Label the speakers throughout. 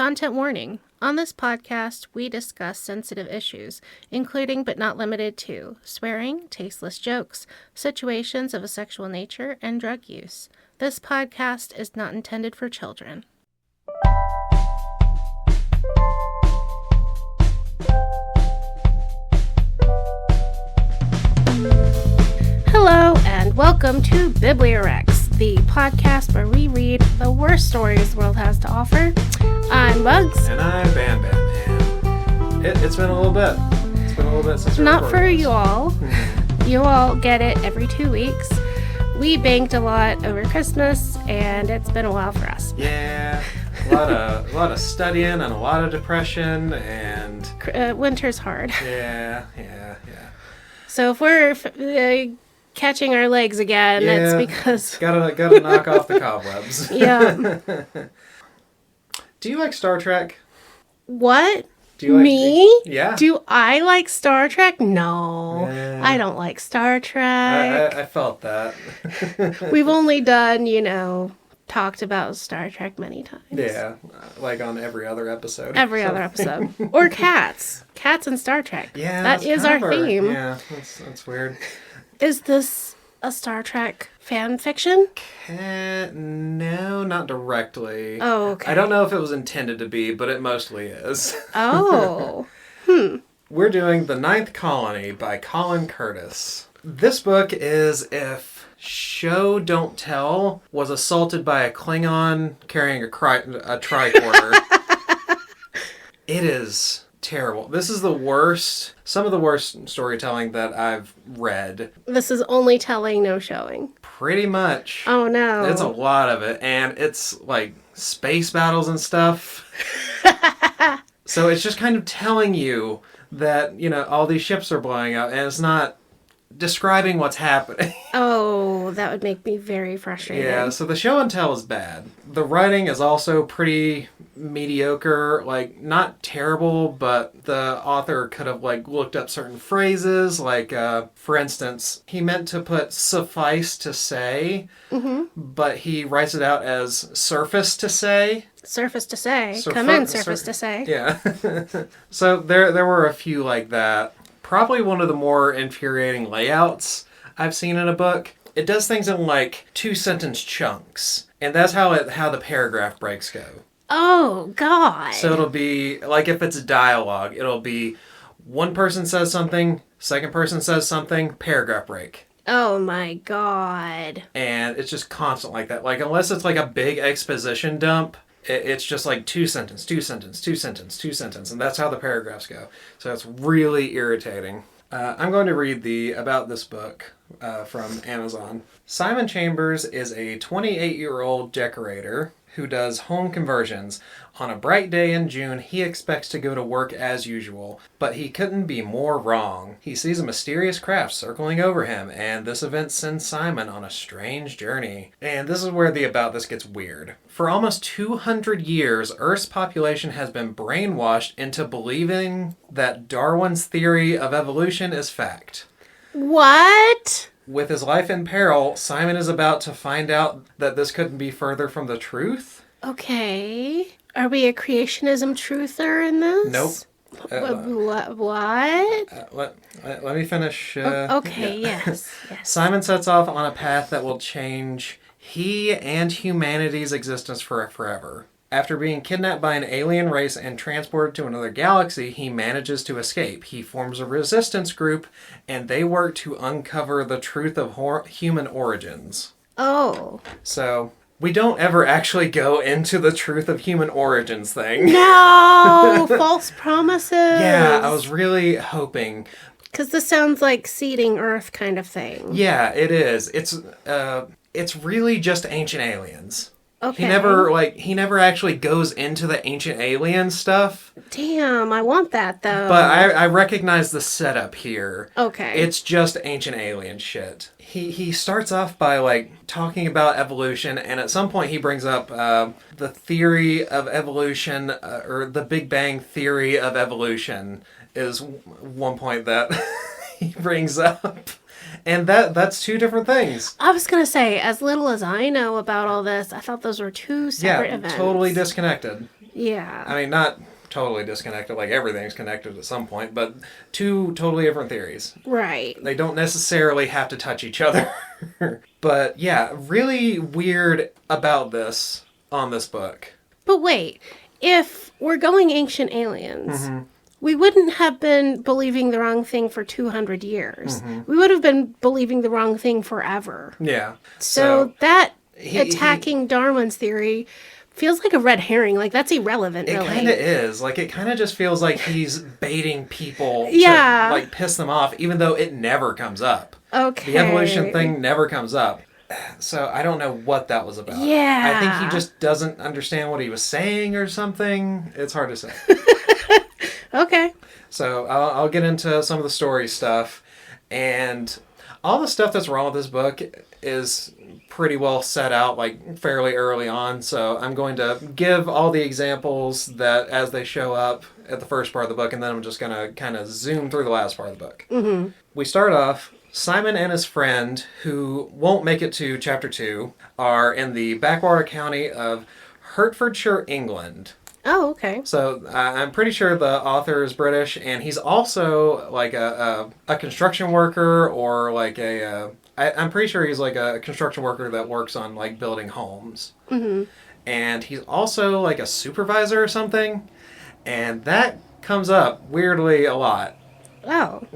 Speaker 1: Content warning. On this podcast, we discuss sensitive issues, including but not limited to swearing, tasteless jokes, situations of a sexual nature, and drug use. This podcast is not intended for children. Hello, and welcome to BiblioWrecks, the podcast where we read the worst stories the world has to offer. I'm Bugs.
Speaker 2: And I'm Bam Bam. And it's been a little bit. It's been a little bit since we
Speaker 1: Not for
Speaker 2: this.
Speaker 1: you all. You all get it every 2 weeks. We banked a lot over Christmas, and it's been a while for us.
Speaker 2: Yeah, a lot of studying and a lot of depression and
Speaker 1: Winter's hard.
Speaker 2: yeah.
Speaker 1: So if we're catching our legs again, it's because
Speaker 2: gotta knock off the cobwebs.
Speaker 1: yeah.
Speaker 2: Do you like Star Trek?
Speaker 1: What?
Speaker 2: Do you like
Speaker 1: Me?
Speaker 2: Yeah.
Speaker 1: Do I like Star Trek? No,
Speaker 2: Yeah.
Speaker 1: I don't like Star Trek.
Speaker 2: I felt that.
Speaker 1: We've only done, talked about Star Trek many times.
Speaker 2: Yeah, like on every other episode.
Speaker 1: Every other episode. Or cats. Cats and Star Trek.
Speaker 2: Yeah,
Speaker 1: that is our theme.
Speaker 2: Yeah, that's weird.
Speaker 1: Is this a Star Trek fan fiction?
Speaker 2: No, not directly.
Speaker 1: Oh, okay.
Speaker 2: I don't know if it was intended to be, but it mostly is.
Speaker 1: Oh.
Speaker 2: We're doing The Ninth Colony by Colin Curtis. This book is if Show Don't Tell was assaulted by a Klingon carrying a tricorder. It is terrible. This is some of the worst storytelling that I've read.
Speaker 1: This is only telling, no showing.
Speaker 2: Pretty much.
Speaker 1: Oh, no.
Speaker 2: It's a lot of it, and it's like space battles and stuff. So it's just kind of telling you that, all these ships are blowing up, and it's not describing what's happening.
Speaker 1: Oh, that would make me very frustrated.
Speaker 2: Yeah, so the show and tell is bad. The writing is also pretty mediocre, not terrible, but the author could have looked up certain phrases, for instance, he meant to put suffice to say, but he writes it out as surface to say.
Speaker 1: Surface to say. Come in, surface to say.
Speaker 2: Yeah. So there were a few like that. Probably one of the more infuriating layouts I've seen in a book. It does things in 2-sentence chunks, and that's how the paragraph breaks go.
Speaker 1: Oh, God.
Speaker 2: So it'll be, if it's dialogue, it'll be one person says something, second person says something, paragraph break.
Speaker 1: Oh, my God.
Speaker 2: And it's just constant like that. Unless it's a big exposition dump, it's just 2-sentence, 2-sentence, 2-sentence, 2-sentence, and that's how the paragraphs go. So it's really irritating. I'm going to read about this book from Amazon. Simon Chambers is a 28-year-old decorator who does home conversions. On a bright day in June, he expects to go to work as usual, but he couldn't be more wrong. He sees a mysterious craft circling over him, and this event sends Simon on a strange journey. And this is where the about this gets weird. For almost 200 years, Earth's population has been brainwashed into believing that Darwin's theory of evolution is fact.
Speaker 1: What?
Speaker 2: With his life in peril, Simon is about to find out that this couldn't be further from the truth.
Speaker 1: Okay. Are we a creationism truther in this?
Speaker 2: Nope.
Speaker 1: What?
Speaker 2: Let me finish.
Speaker 1: Okay,
Speaker 2: yeah.
Speaker 1: yes.
Speaker 2: Simon sets off on a path that will change he and humanity's existence forever. After being kidnapped by an alien race and transported to another galaxy, he manages to escape. He forms a resistance group, and they work to uncover the truth of human origins.
Speaker 1: Oh.
Speaker 2: So, we don't ever actually go into the truth of human origins thing.
Speaker 1: No! False promises!
Speaker 2: Yeah, I was really hoping.
Speaker 1: Because this sounds like seeding Earth kind of thing.
Speaker 2: Yeah, it is. It's really just ancient aliens.
Speaker 1: Okay.
Speaker 2: He never actually goes into the ancient alien stuff.
Speaker 1: Damn, I want that though.
Speaker 2: But I recognize the setup here.
Speaker 1: Okay.
Speaker 2: It's just ancient alien shit. He starts off by talking about evolution, and at some point he brings up the theory of evolution, or the Big Bang theory of evolution is one point that he brings up. And that's two different things.
Speaker 1: I was going to say, as little as I know about all this, I thought those were two separate events.
Speaker 2: Yeah, totally disconnected.
Speaker 1: Yeah.
Speaker 2: I mean, not totally disconnected, like everything's connected at some point, but two totally different theories.
Speaker 1: Right.
Speaker 2: They don't necessarily have to touch each other. But yeah, really weird about this on this book.
Speaker 1: But wait, if we're going ancient aliens, we wouldn't have been believing the wrong thing for 200 years. We would have been believing the wrong thing forever.
Speaker 2: Yeah.
Speaker 1: So that attacking Darwin's theory feels like a red herring. Like, that's irrelevant,
Speaker 2: It
Speaker 1: really.
Speaker 2: kind of is. Like, it kind of just feels like he's baiting people
Speaker 1: Yeah.
Speaker 2: to, like, piss them off, even though it never comes up.
Speaker 1: Okay.
Speaker 2: The evolution thing never comes up. So I don't know what that was about.
Speaker 1: Yeah.
Speaker 2: I think he just doesn't understand what he was saying or something. It's hard to say.
Speaker 1: Okay.
Speaker 2: So I'll get into some of the story stuff. And all the stuff that's wrong with this book is pretty well set out, like, fairly early on. So I'm going to give all the examples that as they show up at the first part of the book, and then I'm just going to kind of zoom through the last part of the book. We start off, Simon and his friend, who won't make it to chapter 2, are in the backwater county of Hertfordshire, England.
Speaker 1: Oh, okay.
Speaker 2: So I'm pretty sure the author is British, and he's also like a construction worker, or like I'm pretty sure he's like a construction worker that works on like building homes. And he's also like a supervisor or something, and that comes up weirdly a lot.
Speaker 1: Oh.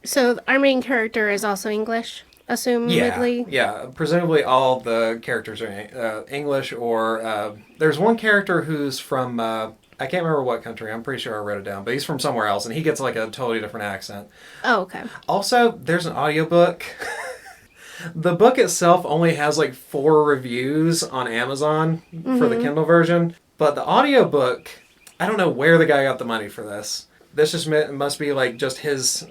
Speaker 1: So our main character is also English, assumedly?
Speaker 2: Yeah. Presumably all the characters are English, or there's one character who's from, I can't remember what country, I'm pretty sure I wrote it down, but he's from somewhere else, and he gets like a totally different accent.
Speaker 1: Oh, okay.
Speaker 2: Also, there's an audiobook. The book itself only has like 4 reviews on Amazon for the Kindle version, but the audiobook, I don't know where the guy got the money for this. This just must be like just his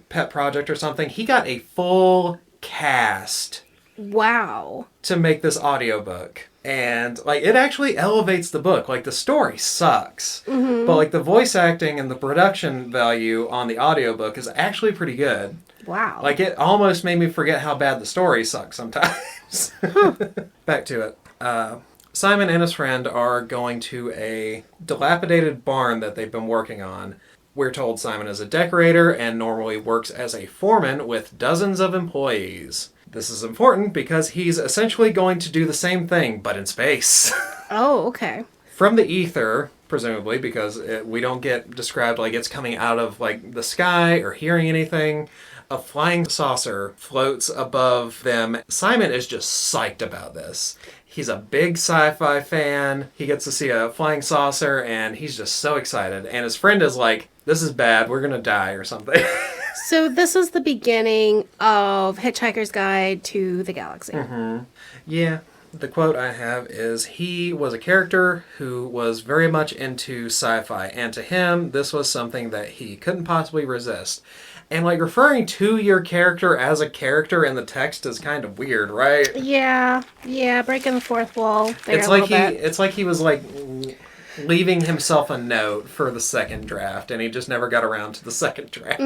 Speaker 2: pet project or something. He got a full cast.
Speaker 1: Wow.
Speaker 2: To make this audiobook. And like it actually elevates the book. Like the story sucks. But like the voice acting and the production value on the audiobook is actually pretty good.
Speaker 1: Wow.
Speaker 2: Like it almost made me forget how bad the story sucks sometimes. Back to it. Simon and his friend are going to a dilapidated barn that they've been working on. We're told Simon is a decorator and normally works as a foreman with dozens of employees. This is important because he's essentially going to do the same thing, but in space.
Speaker 1: Oh, okay.
Speaker 2: From the ether, presumably, because we don't get described like it's coming out of like the sky or hearing anything. A flying saucer floats above them. Simon is just psyched about this. He's a big sci-fi fan. He gets to see a flying saucer, and he's just so excited. And his friend is like, this is bad. We're going to die or something.
Speaker 1: So this is the beginning of Hitchhiker's Guide to the Galaxy.
Speaker 2: Yeah. The quote I have is, he was a character who was very much into sci-fi. And to him, this was something that he couldn't possibly resist. And like referring to your character as a character in the text is kind of weird, right?
Speaker 1: Yeah, breaking the fourth wall there
Speaker 2: It's
Speaker 1: a
Speaker 2: like
Speaker 1: little bit.
Speaker 2: it's like he was like leaving himself a note for the second draft, and he just never got around to the second draft.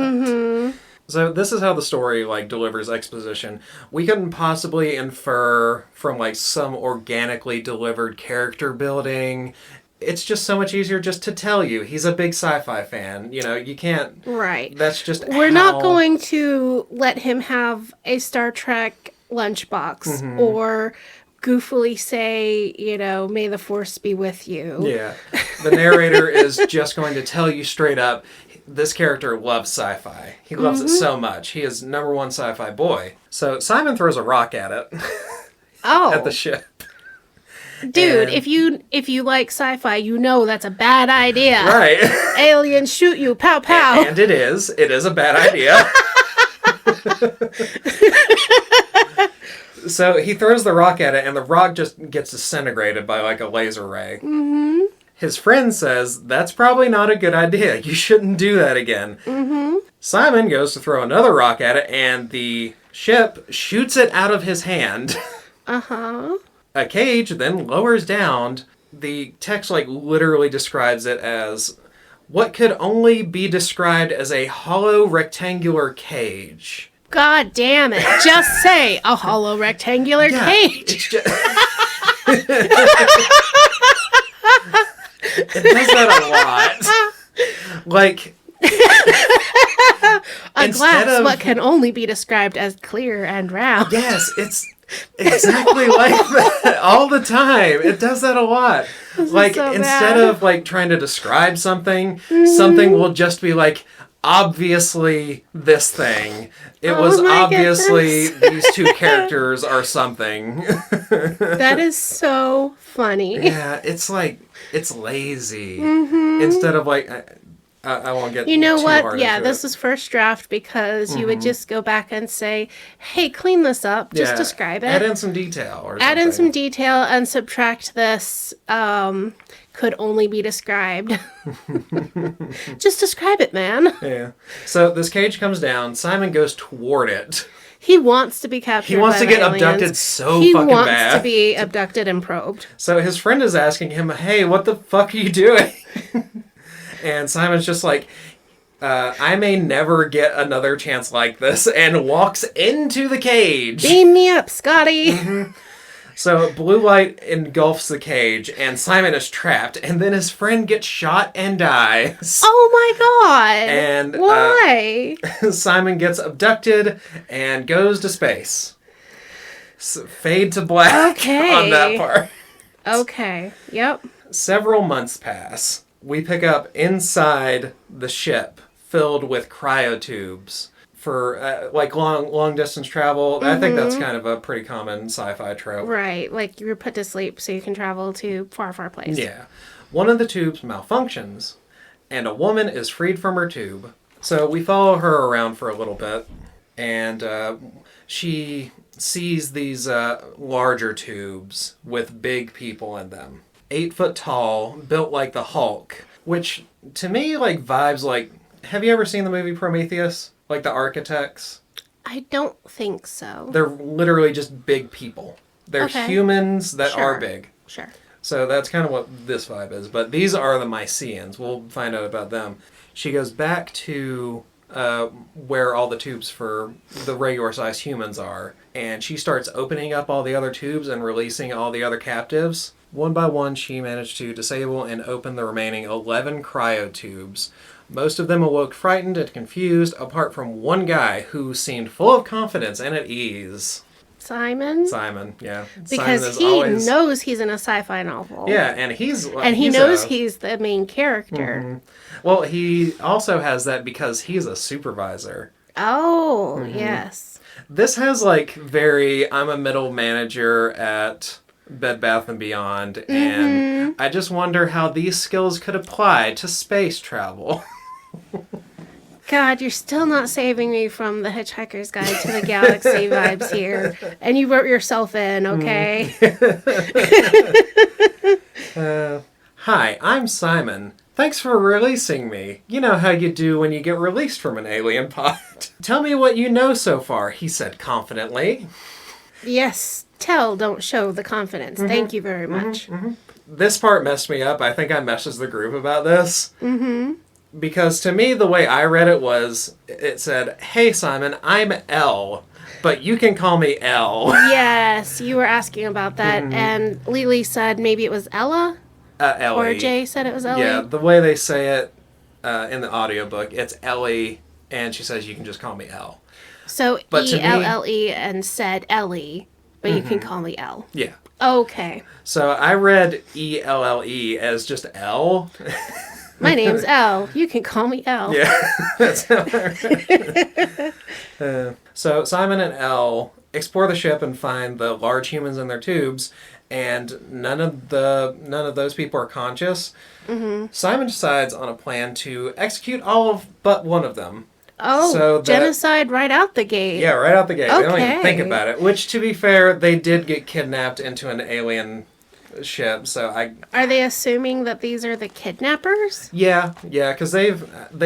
Speaker 2: So this is how the story like delivers exposition. We couldn't possibly infer from like some organically delivered character building. It's just so much easier just to tell you he's a big sci-fi fan. You know, you can't.
Speaker 1: Right.
Speaker 2: That's just.
Speaker 1: We're not going to let him have a Star Trek lunchbox or goofily say, you know, may the force be with you.
Speaker 2: Yeah. The narrator is just going to tell you straight up, this character loves sci-fi. He loves it so much. He is number one sci-fi boy. So Simon throws a rock at it.
Speaker 1: Oh.
Speaker 2: At the ship.
Speaker 1: Dude,
Speaker 2: And-
Speaker 1: if you like sci-fi, you know that's a bad idea.
Speaker 2: Right.
Speaker 1: Aliens shoot you, pow pow.
Speaker 2: And it is. It is a bad idea. So he throws the rock at it, and the rock just gets disintegrated by like a laser ray. His friend says, that's probably not a good idea. You shouldn't do that again. Simon goes to throw another rock at it, and the ship shoots it out of his hand. A cage then lowers down. The text like literally describes it as what could only be described as a hollow rectangular cage.
Speaker 1: God damn it. Just say a hollow rectangular cage.
Speaker 2: It's just... It does that a lot. Like,
Speaker 1: a glass what can only be described as clear and round.
Speaker 2: Yes, it's exactly like that all the time. It does that a lot. Like,
Speaker 1: so
Speaker 2: instead
Speaker 1: bad.
Speaker 2: of like trying to describe something, something will just be like, obviously this thing. It
Speaker 1: Oh
Speaker 2: was
Speaker 1: my
Speaker 2: obviously
Speaker 1: goodness.
Speaker 2: these two characters are something.
Speaker 1: That is so funny.
Speaker 2: Yeah, it's like, it's lazy. Instead of like, I won't get
Speaker 1: You know
Speaker 2: too
Speaker 1: what?
Speaker 2: hard
Speaker 1: Yeah,
Speaker 2: into
Speaker 1: this
Speaker 2: it.
Speaker 1: is first draft because you would just go back and say, hey, clean this up. Just
Speaker 2: Yeah,
Speaker 1: describe it.
Speaker 2: Add in some detail or
Speaker 1: Add in some
Speaker 2: something.
Speaker 1: detail and subtract this could only be described. Just describe it, man.
Speaker 2: Yeah. So this cage comes down. Simon goes toward it.
Speaker 1: He wants to be captured.
Speaker 2: He wants
Speaker 1: by
Speaker 2: to get
Speaker 1: the aliens.
Speaker 2: abducted so
Speaker 1: he
Speaker 2: fucking
Speaker 1: wants
Speaker 2: bad.
Speaker 1: to be abducted and probed.
Speaker 2: So his friend is asking him, hey, what the fuck are you doing? And Simon's just like, I may never get another chance like this, and walks into the cage.
Speaker 1: Beam me up, Scotty.
Speaker 2: So blue light engulfs the cage, and Simon is trapped, and then his friend gets shot and dies.
Speaker 1: Oh my god.
Speaker 2: And
Speaker 1: why?
Speaker 2: Simon gets abducted and goes to space. Fade to black
Speaker 1: Okay.
Speaker 2: on that part.
Speaker 1: Okay. Yep.
Speaker 2: Several months pass. We pick up inside the ship filled with cryotubes for like long distance travel. I think that's kind of a pretty common sci-fi trope.
Speaker 1: Right. Like you were put to sleep so you can travel to far places.
Speaker 2: Yeah. One of the tubes malfunctions, and a woman is freed from her tube. So we follow her around for a little bit, and she sees these larger tubes with big people in them. 8 foot tall, built like the Hulk, which to me like vibes like, have you ever seen the movie Prometheus? Like the architects?
Speaker 1: I don't think so.
Speaker 2: They're literally just big people. They're
Speaker 1: Okay.
Speaker 2: humans that
Speaker 1: Sure.
Speaker 2: are big.
Speaker 1: Sure.
Speaker 2: So that's kind of what this vibe is. But these are the Myceans. We'll find out about them. She goes back to where all the tubes for the regular sized humans are. And she starts opening up all the other tubes and releasing all the other captives. One by one, she managed to disable and open the remaining 11 cryotubes. Most of them awoke frightened and confused, apart from one guy who seemed full of confidence and at ease.
Speaker 1: Simon?
Speaker 2: Simon, yeah.
Speaker 1: Because
Speaker 2: Simon is
Speaker 1: he
Speaker 2: always...
Speaker 1: knows he's in a sci-fi novel.
Speaker 2: Yeah, and he's...
Speaker 1: And he knows he's the main character.
Speaker 2: Well, he also has that because he's a supervisor.
Speaker 1: Oh, yes.
Speaker 2: This has like very, I'm a middle manager at Bed Bath & Beyond, and I just wonder how these skills could apply to space travel.
Speaker 1: God, you're still not saving me from the Hitchhiker's Guide to the Galaxy vibes here. And you wrote yourself in, okay?
Speaker 2: Hi, I'm Simon. Thanks for releasing me. You know how you do when you get released from an alien pod. Tell me what you know so far, he said confidently.
Speaker 1: Yes, tell, don't show the confidence. Thank you very much.
Speaker 2: This part messed me up. I think I messaged the group about this. Because to me, the way I read it was, it said, hey Simon, I'm L, but you can call me L.
Speaker 1: Yes, you were asking about that. And Lily said maybe it was Ella?
Speaker 2: Ellie.
Speaker 1: Or Jay said it was Ellie?
Speaker 2: Yeah, the way they say it in the audiobook, it's Ellie, and she says you can just call me L.
Speaker 1: So
Speaker 2: But to me-
Speaker 1: E-L-L-E and said Ellie, but you can call me L.
Speaker 2: Yeah.
Speaker 1: Okay.
Speaker 2: So I read E-L-L-E as just L.
Speaker 1: My name's L. You can call me L.
Speaker 2: Yeah, that's how I read it. So Simon and Elle explore the ship and find the large humans in their tubes, and none of those people are conscious. Simon decides on a plan to execute all of but one of them.
Speaker 1: Oh,
Speaker 2: So that-
Speaker 1: genocide right out the gate.
Speaker 2: Yeah, right out the gate. They don't even
Speaker 1: Okay.
Speaker 2: think about it. Which, to be fair, they did get kidnapped into an alien ship. So
Speaker 1: Are they assuming that these are the kidnappers?
Speaker 2: yeah, because they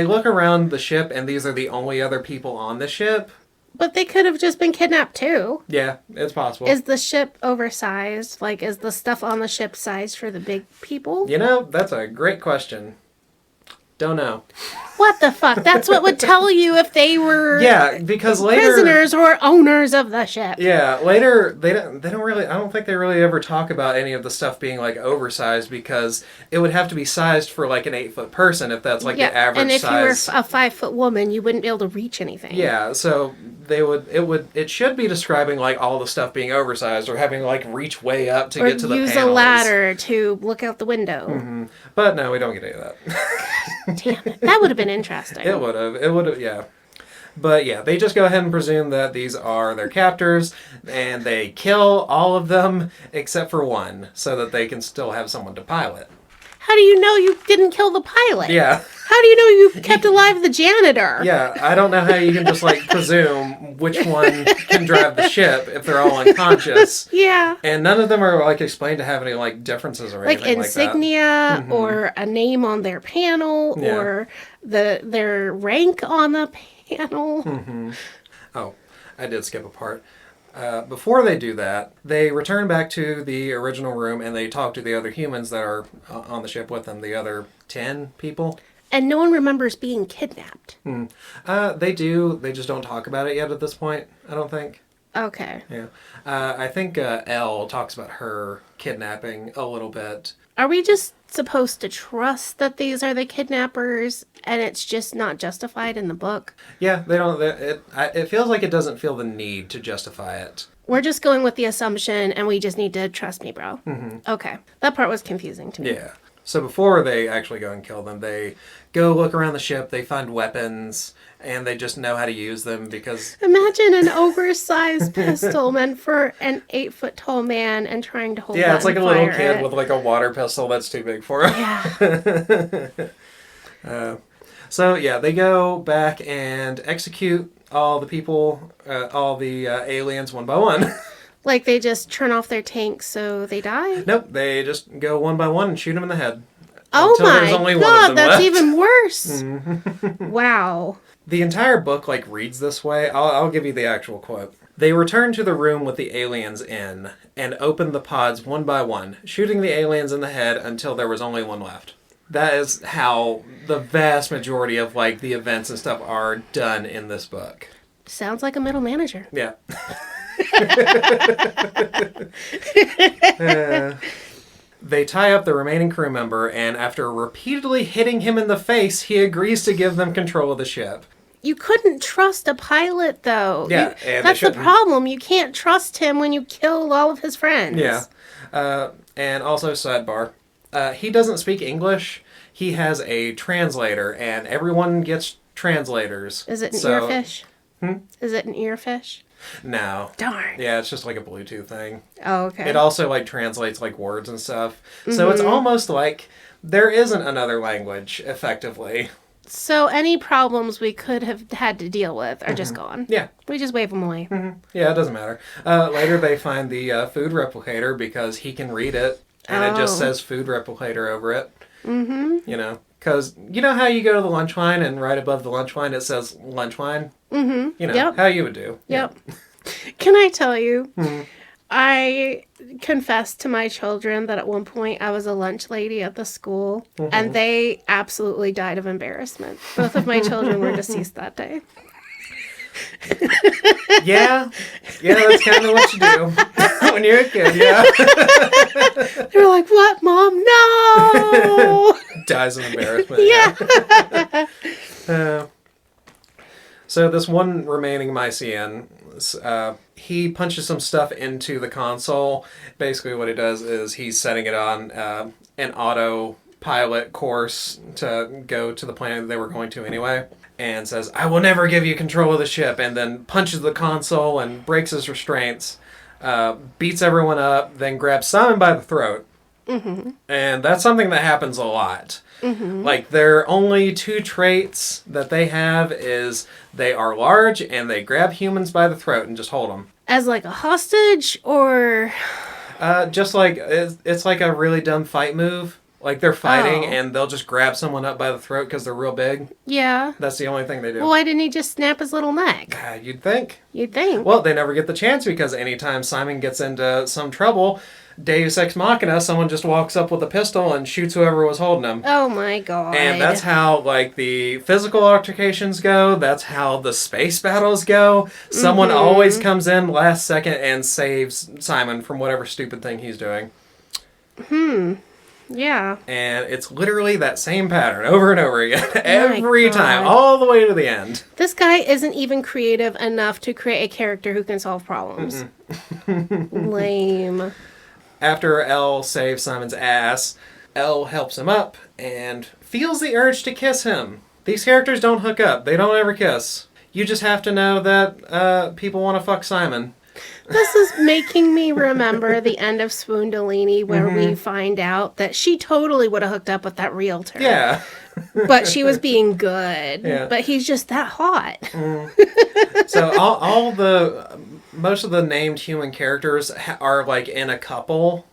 Speaker 2: look around the ship and these are the only other people on the ship.
Speaker 1: But they could have just been kidnapped too.
Speaker 2: Yeah, it's possible.
Speaker 1: Is the ship oversized? Like, is the stuff on the ship sized for the big people?
Speaker 2: You know, that's a great question. Don't know.
Speaker 1: What the fuck? That's what would tell you if they were
Speaker 2: Yeah, because later
Speaker 1: prisoners or owners of the ship.
Speaker 2: Yeah, later they don't really. I don't think they really ever talk about any of the stuff being like oversized because it would have to be sized for like an 8-foot person if that's like the average
Speaker 1: and if
Speaker 2: size.
Speaker 1: you were a 5-foot woman, you wouldn't be able to reach anything.
Speaker 2: Yeah, so it should be describing like all the stuff being oversized or having like reach way up to get to the panels.
Speaker 1: Use a ladder to look out the window.
Speaker 2: Mm-hmm. But no, we don't get any of that.
Speaker 1: Damn it. That would have been interesting.
Speaker 2: It would have, yeah. But yeah, they just go ahead and presume that these are their captors, and they kill all of them except for one, so that they can still have someone to pilot.
Speaker 1: How do you know you didn't kill the pilot?
Speaker 2: Yeah.
Speaker 1: How do you know you kept alive the janitor?
Speaker 2: Yeah, I don't know how you can just like presume which one can drive the ship if they're all unconscious.
Speaker 1: Yeah.
Speaker 2: And none of them are like explained to have any like differences or anything like that.
Speaker 1: Like insignia or a name on their panel or their rank on the panel.
Speaker 2: Mm-hmm. Oh, I did skip a part. Before they do that, they return back to the original room and they talk to the other humans that are on the ship with them, the other 10 people.
Speaker 1: And no one remembers being kidnapped.
Speaker 2: They do. They just don't talk about it yet at this point, I don't think.
Speaker 1: Okay.
Speaker 2: Yeah. I think Elle talks about her kidnapping a little bit.
Speaker 1: Are we just supposed to trust that these are the kidnappers and it's just not justified in the book?
Speaker 2: Yeah, they don't. It feels like it doesn't feel the need to justify it.
Speaker 1: We're just going with the assumption and we just need to trust me, bro.
Speaker 2: Mm-hmm.
Speaker 1: Okay. That part was confusing to me.
Speaker 2: Yeah. So before they actually go and kill them, they go look around the ship, they find weapons, and they just know how to use them because...
Speaker 1: Imagine an ogre-sized pistol meant for an 8-foot-tall man and trying to hold
Speaker 2: Yeah, it's like a little kid
Speaker 1: it.
Speaker 2: with like a water pistol that's too big for him.
Speaker 1: Yeah.
Speaker 2: So yeah, they go back and execute all the people, all the aliens one by one.
Speaker 1: Like they just turn off their tanks so they die?
Speaker 2: Nope, they just go one by one and shoot them in the head.
Speaker 1: Oh my
Speaker 2: there's only
Speaker 1: god,
Speaker 2: one of them
Speaker 1: that's
Speaker 2: left.
Speaker 1: even worse. Wow.
Speaker 2: The entire book like reads this way. I'll give you the actual quote. They return to the room with the aliens in and opened the pods one by one, shooting the aliens in the head until there was only one left. That is how the vast majority of like the events and stuff are done in this book.
Speaker 1: Sounds like a middle manager.
Speaker 2: Yeah. They tie up the remaining crew member, and after repeatedly hitting him in the face, he agrees to give them control of the ship.
Speaker 1: You couldn't trust a pilot, though.
Speaker 2: Yeah, and
Speaker 1: that's the problem. You can't trust him when you killed all of his friends.
Speaker 2: Yeah. And also, sidebar, he doesn't speak English. He has a translator, and everyone gets translators.
Speaker 1: Is it an earfish? Is it an earfish?
Speaker 2: No.
Speaker 1: Darn.
Speaker 2: Yeah, it's just like a Bluetooth thing.
Speaker 1: Oh, okay.
Speaker 2: It also like translates like words and stuff. So it's almost like there isn't another language, effectively.
Speaker 1: So any problems we could have had to deal with are just gone.
Speaker 2: Yeah.
Speaker 1: We just wave them away.
Speaker 2: Yeah, it doesn't matter. Later they find the food replicator because he can read it, and it just says food replicator over it. Mm-hmm. You know, because you know how you go to the lunch line and right above the lunch line it says lunch line? Mm-hmm. You know, how you would do.
Speaker 1: Yep. Yeah. Can I tell you, I confessed to my children that at one point I was a lunch lady at the school, and they absolutely died of embarrassment. Both of my children were deceased that day.
Speaker 2: Yeah, that's kind of what you do when you're a kid, yeah.
Speaker 1: They were like, "What, Mom? No!"
Speaker 2: Dies of embarrassment.
Speaker 1: Yeah.
Speaker 2: So this one remaining Mycian, he punches some stuff into the console. Basically what he does is he's setting it on an autopilot course to go to the planet they were going to anyway. And says, "I will never give you control of the ship," and then punches the console and breaks his restraints, beats everyone up, then grabs Simon by the throat. Mm-hmm. And that's something that happens a lot. Mm-hmm. Like, their only two traits that they have is they are large and they grab humans by the throat and just hold them.
Speaker 1: As like a hostage, or...
Speaker 2: Just like, it's like a really dumb fight move. Like, they're fighting, and they'll just grab someone up by the throat because they're real big.
Speaker 1: Yeah.
Speaker 2: That's the only thing they do.
Speaker 1: Well, why didn't he just snap his little neck?
Speaker 2: You'd think.
Speaker 1: You'd think.
Speaker 2: Well, they never get the chance because anytime Simon gets into some trouble, Deus Ex Machina, someone just walks up with a pistol and shoots whoever was holding him.
Speaker 1: Oh my god.
Speaker 2: And that's how, like, the physical altercations go. That's how the space battles go. Someone always comes in last second and saves Simon from whatever stupid thing he's doing.
Speaker 1: Yeah.
Speaker 2: And it's literally that same pattern over and over again. Every
Speaker 1: God.
Speaker 2: time. All the way to the end.
Speaker 1: This guy isn't even creative enough to create a character who can solve problems. Lame.
Speaker 2: After Elle saves Simon's ass, Elle helps him up and feels the urge to kiss him. These characters don't hook up. They don't ever kiss. You just have to know that people want to fuck Simon.
Speaker 1: This is making me remember the end of Swoondalini, where we find out that she totally would have hooked up with that realtor.
Speaker 2: Yeah.
Speaker 1: But she was being good.
Speaker 2: Yeah.
Speaker 1: But he's just that hot.
Speaker 2: So most of the named human characters are like in a couple.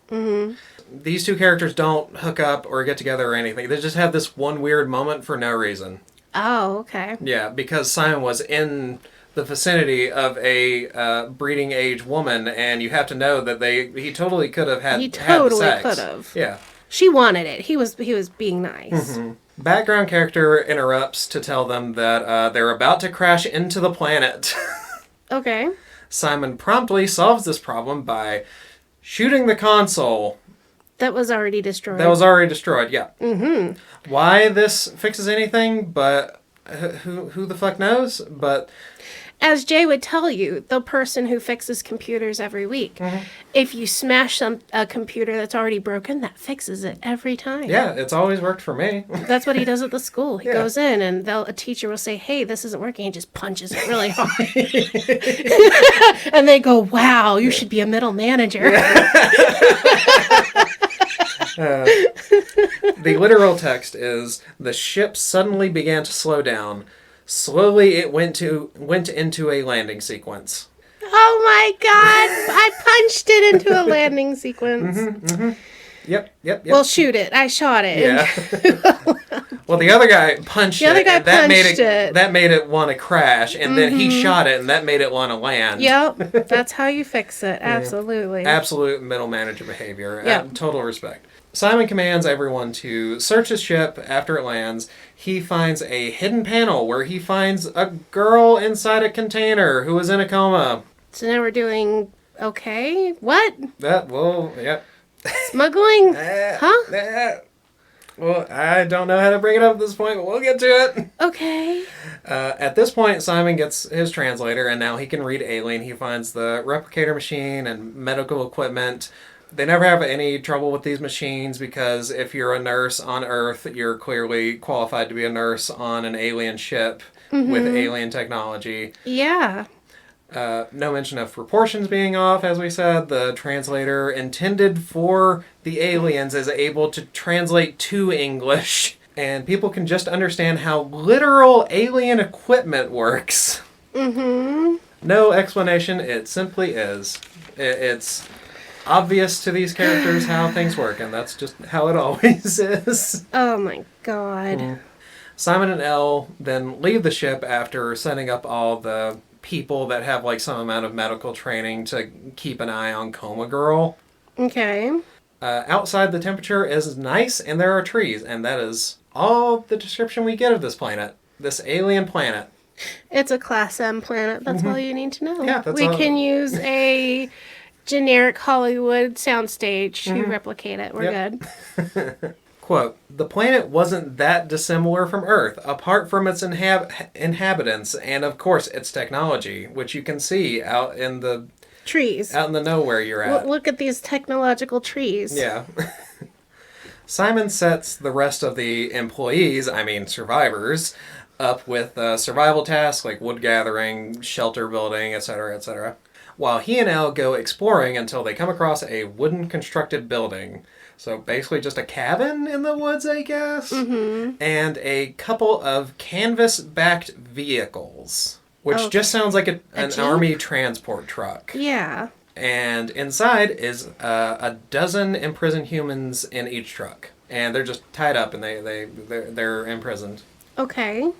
Speaker 2: These two characters don't hook up or get together or anything. They just have this one weird moment for no reason.
Speaker 1: Oh, okay.
Speaker 2: Yeah, because Simon was in the vicinity of a breeding age woman, and you have to know that he totally could have had
Speaker 1: He totally
Speaker 2: sex.
Speaker 1: could have.
Speaker 2: Yeah.
Speaker 1: She wanted it. He was being nice.
Speaker 2: Background character interrupts to tell them that they're about to crash into the planet.
Speaker 1: Okay.
Speaker 2: Simon promptly solves this problem by shooting the console.
Speaker 1: That was already destroyed.
Speaker 2: That was already destroyed, yeah. Why this fixes anything, but who the fuck knows? But
Speaker 1: As Jay would tell you, the person who fixes computers every week, if you smash a computer that's already broken, that fixes it every time.
Speaker 2: yeah, it's always worked for me.
Speaker 1: That's what he does at the school. He
Speaker 2: Yeah.
Speaker 1: goes in and a teacher will say, "Hey, this isn't working." He just punches it really hard. And they go, "Wow, you should be a middle manager."
Speaker 2: The literal text is, the ship suddenly began to slow down. Slowly it went into a landing sequence.
Speaker 1: Oh my god! I punched it into a landing sequence.
Speaker 2: Yep.
Speaker 1: Well, shoot it. I shot it.
Speaker 2: Yeah. Well, the other guy punched
Speaker 1: The other
Speaker 2: it.
Speaker 1: guy
Speaker 2: And that made
Speaker 1: punched it.
Speaker 2: That made it want to crash, and then he shot it, and that made it want to land.
Speaker 1: Yep. That's how you fix it. Absolutely.
Speaker 2: Absolute middle manager behavior.
Speaker 1: Yep.
Speaker 2: Total respect. Simon commands everyone to search his ship after it lands. He finds a hidden panel where he finds a girl inside a container who is in a coma.
Speaker 1: So now we're doing okay. What?
Speaker 2: Yep.
Speaker 1: Smuggling? Huh?
Speaker 2: Well, I don't know how to bring it up at this point, but we'll get to it.
Speaker 1: Okay.
Speaker 2: At this point, Simon gets his translator, and now he can read alien. He finds the replicator machine and medical equipment. They never have any trouble with these machines because if you're a nurse on Earth, you're clearly qualified to be a nurse on an alien ship with alien technology.
Speaker 1: Yeah.
Speaker 2: No mention of proportions being off, as we said. The translator intended for the aliens is able to translate to English, and people can just understand how literal alien equipment works. No explanation, it simply is. It's obvious to these characters how things work, and that's just how it always is.
Speaker 1: Oh my god.
Speaker 2: Simon and Elle then leave the ship after setting up all the people that have like some amount of medical training to keep an eye on Coma Girl.
Speaker 1: Okay.
Speaker 2: Outside, the temperature is nice and there are trees, and that is all the description we get of this planet, this alien planet.
Speaker 1: It's a Class M planet. That's all you need to know.
Speaker 2: Yeah, that's
Speaker 1: we
Speaker 2: all.
Speaker 1: can use a generic Hollywood soundstage to replicate it. We're good.
Speaker 2: Quote, the planet wasn't that dissimilar from Earth, apart from its inhabitants and, of course, its technology, which you can see out in the
Speaker 1: Trees.
Speaker 2: nowhere you're at.
Speaker 1: Look at these technological trees.
Speaker 2: Yeah. Simon sets the rest of the employees, survivors, up with survival tasks like wood gathering, shelter building, etc., etc., while he and Elle go exploring until they come across a wooden constructed building. So basically just a cabin in the woods, I guess. And a couple of canvas-backed vehicles, which just sounds like an
Speaker 1: Jeep?
Speaker 2: army transport truck.
Speaker 1: Yeah.
Speaker 2: And inside is a dozen imprisoned humans in each truck. And they're just tied up and they're imprisoned.
Speaker 1: Okay.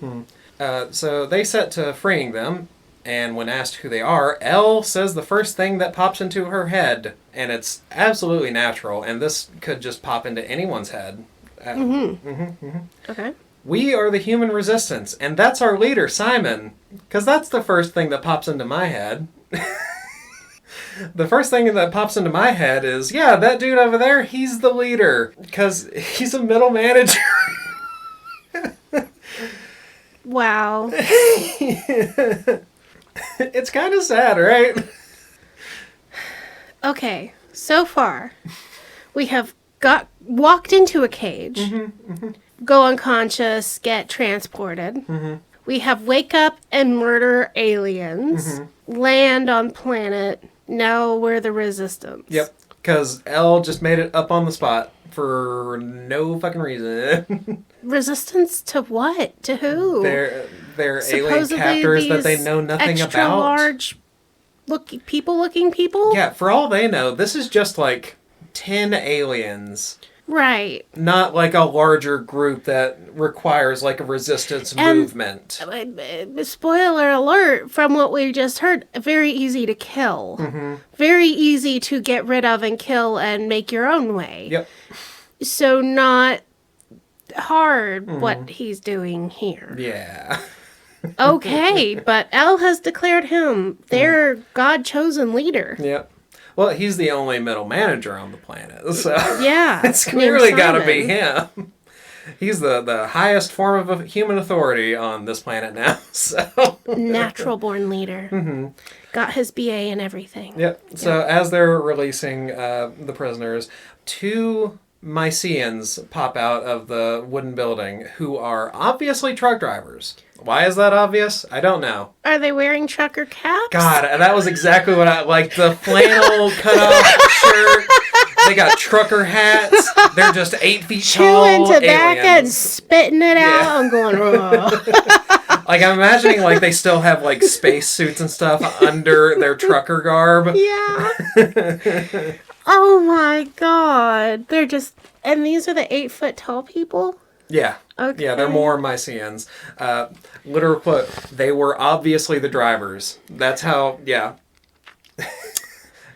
Speaker 2: So they set to freeing them. And when asked who they are, Elle says the first thing that pops into her head. And it's absolutely natural. And this could just pop into anyone's head.
Speaker 1: Okay.
Speaker 2: We are the human resistance. And that's our leader, Simon. Because that's the first thing that pops into my head. The first thing that pops into my head is, yeah, that dude over there, he's the leader. Because he's a middle manager.
Speaker 1: Wow.
Speaker 2: It's kind of sad, right?
Speaker 1: Okay, so far, we have walked into a cage, go unconscious, get transported. We have wake up and murder aliens, land on planet. Now we're the resistance.
Speaker 2: Yep, because Elle just made it up on the spot for no fucking reason.
Speaker 1: Resistance to what? To who?
Speaker 2: They're alien captors that they know nothing
Speaker 1: extra
Speaker 2: about.
Speaker 1: Large looking people?
Speaker 2: Yeah, for all they know, this is just like 10 aliens.
Speaker 1: Right.
Speaker 2: Not like a larger group that requires like a resistance movement.
Speaker 1: Spoiler alert, from what we just heard, very easy to kill. Very easy to get rid of and kill and make your own way.
Speaker 2: Yep.
Speaker 1: So not hard what he's doing here.
Speaker 2: Yeah.
Speaker 1: Okay, but Elle has declared him their God-chosen leader.
Speaker 2: Yep. Well, he's the only middle manager on the planet, so
Speaker 1: yeah,
Speaker 2: it's clearly got to be him. He's the highest form of human authority on this planet now. So
Speaker 1: natural-born leader. Got his BA and everything.
Speaker 2: Yep. So as they're releasing the prisoners, 2 Myceans pop out of the wooden building who are obviously truck drivers. Why is that obvious? I don't know.
Speaker 1: Are they wearing trucker caps?
Speaker 2: God, that was exactly what I like. The flannel cut-off shirt. They got trucker hats. They're just 8 feet tall
Speaker 1: chewing tobacco
Speaker 2: aliens.
Speaker 1: and spitting it out and going, oh.
Speaker 2: Like, I'm imagining, like, they still have, like, space suits and stuff under their trucker garb.
Speaker 1: Yeah. Oh, my God. They're just... And these are the 8-foot tall people?
Speaker 2: Yeah.
Speaker 1: Okay.
Speaker 2: Yeah, they're more Myceans. Literal quote, they were obviously the drivers. That's how, yeah.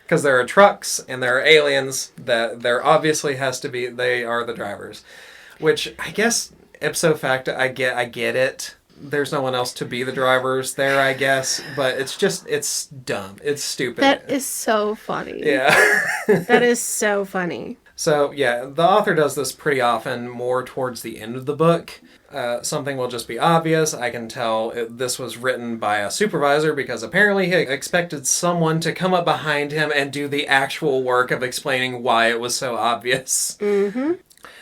Speaker 2: Because there are trucks and there are aliens that there obviously has to be, they are the drivers. Which, I guess, ipso facto, I get it. There's no one else to be the drivers there, I guess. But it's dumb. It's stupid.
Speaker 1: That is so funny.
Speaker 2: Yeah.
Speaker 1: That is so funny.
Speaker 2: So, yeah, the author does this pretty often, more towards the end of the book. Something will just be obvious. I can tell this was written by a supervisor because apparently he expected someone to come up behind him and do the actual work of explaining why it was so obvious.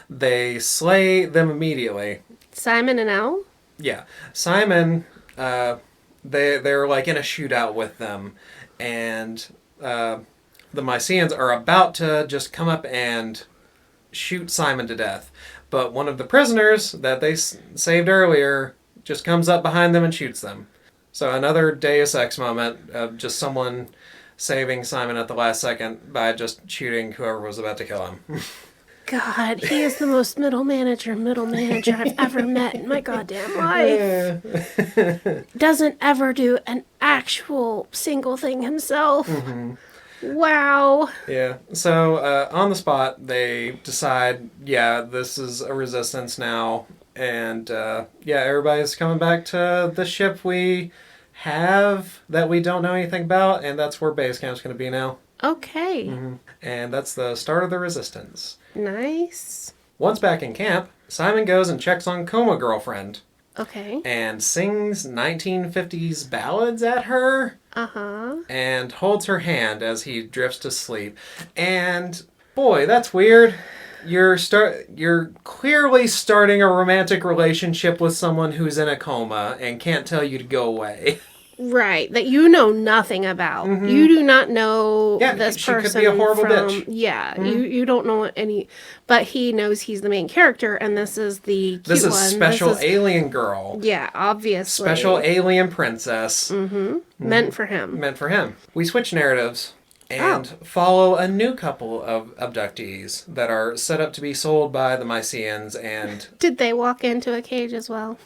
Speaker 2: They slay them immediately.
Speaker 1: Simon and Elle?
Speaker 2: Yeah. Simon, they're like in a shootout with them, and the Myceans are about to just come up and shoot Simon to death. But one of the prisoners that they saved earlier just comes up behind them and shoots them. So another Deus Ex moment of just someone saving Simon at the last second by just shooting whoever was about to kill him.
Speaker 1: God, he is the most middle manager I've ever met in my goddamn life. Doesn't ever do an actual single thing himself. Wow.
Speaker 2: Yeah. So on the spot, they decide, yeah, this is a resistance now. And yeah, everybody's coming back to the ship we have that we don't know anything about. And that's where base camp's going to be now.
Speaker 1: Okay.
Speaker 2: And that's the start of the resistance.
Speaker 1: Nice.
Speaker 2: Once back in camp, Simon goes and checks on Coma Girlfriend.
Speaker 1: Okay.
Speaker 2: And sings 1950s ballads at her. And holds her hand as he drifts to sleep. And boy, that's weird. You're clearly starting a romantic relationship with someone who's in a coma and can't tell you to go away.
Speaker 1: Right, that you know nothing about. You do not know this
Speaker 2: she
Speaker 1: person.
Speaker 2: Could be a horrible bitch.
Speaker 1: Yeah, you don't know any, but he knows he's the main character, and this is the cute one.
Speaker 2: This is special alien girl.
Speaker 1: Yeah, obviously.
Speaker 2: Special alien princess.
Speaker 1: Meant for him.
Speaker 2: Meant for him. We switch narratives and follow a new couple of abductees that are set up to be sold by the Myceans and...
Speaker 1: Did they walk into a cage as well?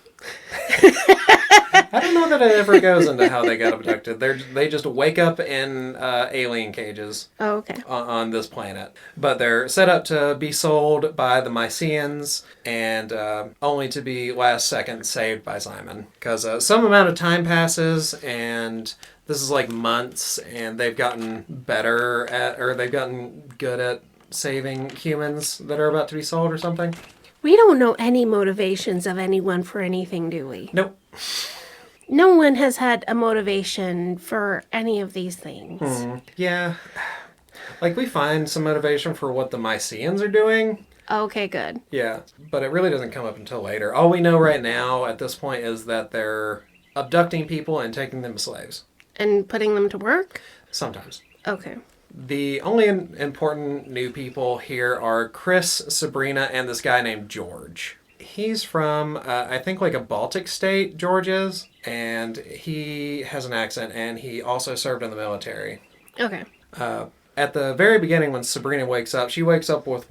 Speaker 2: I don't know that it ever goes into how they got abducted. They just wake up in alien cages.
Speaker 1: Oh, okay.
Speaker 2: On this planet. But they're set up to be sold by the Mycenaeans and only to be last second saved by Simon. Because some amount of time passes and this is like months and they've gotten better at, or they've gotten good at saving humans that are about to be sold or something.
Speaker 1: We don't know any motivations of anyone for anything, do we?
Speaker 2: Nope.
Speaker 1: No one has had a motivation for any of these things.
Speaker 2: Yeah. Like, we find some motivation for what the Mycenaeans are doing.
Speaker 1: Okay, good.
Speaker 2: Yeah, but it really doesn't come up until later. All we know right now at this point is that they're abducting people and taking them as slaves.
Speaker 1: And putting them to work?
Speaker 2: Sometimes.
Speaker 1: Okay.
Speaker 2: The only important new people here are Chris, Sabrina, and this guy named George. He's from, I think, like a Baltic state, George is, and he has an accent, and he also served in the military.
Speaker 1: Okay.
Speaker 2: At the very beginning, when Sabrina wakes up, she wakes up with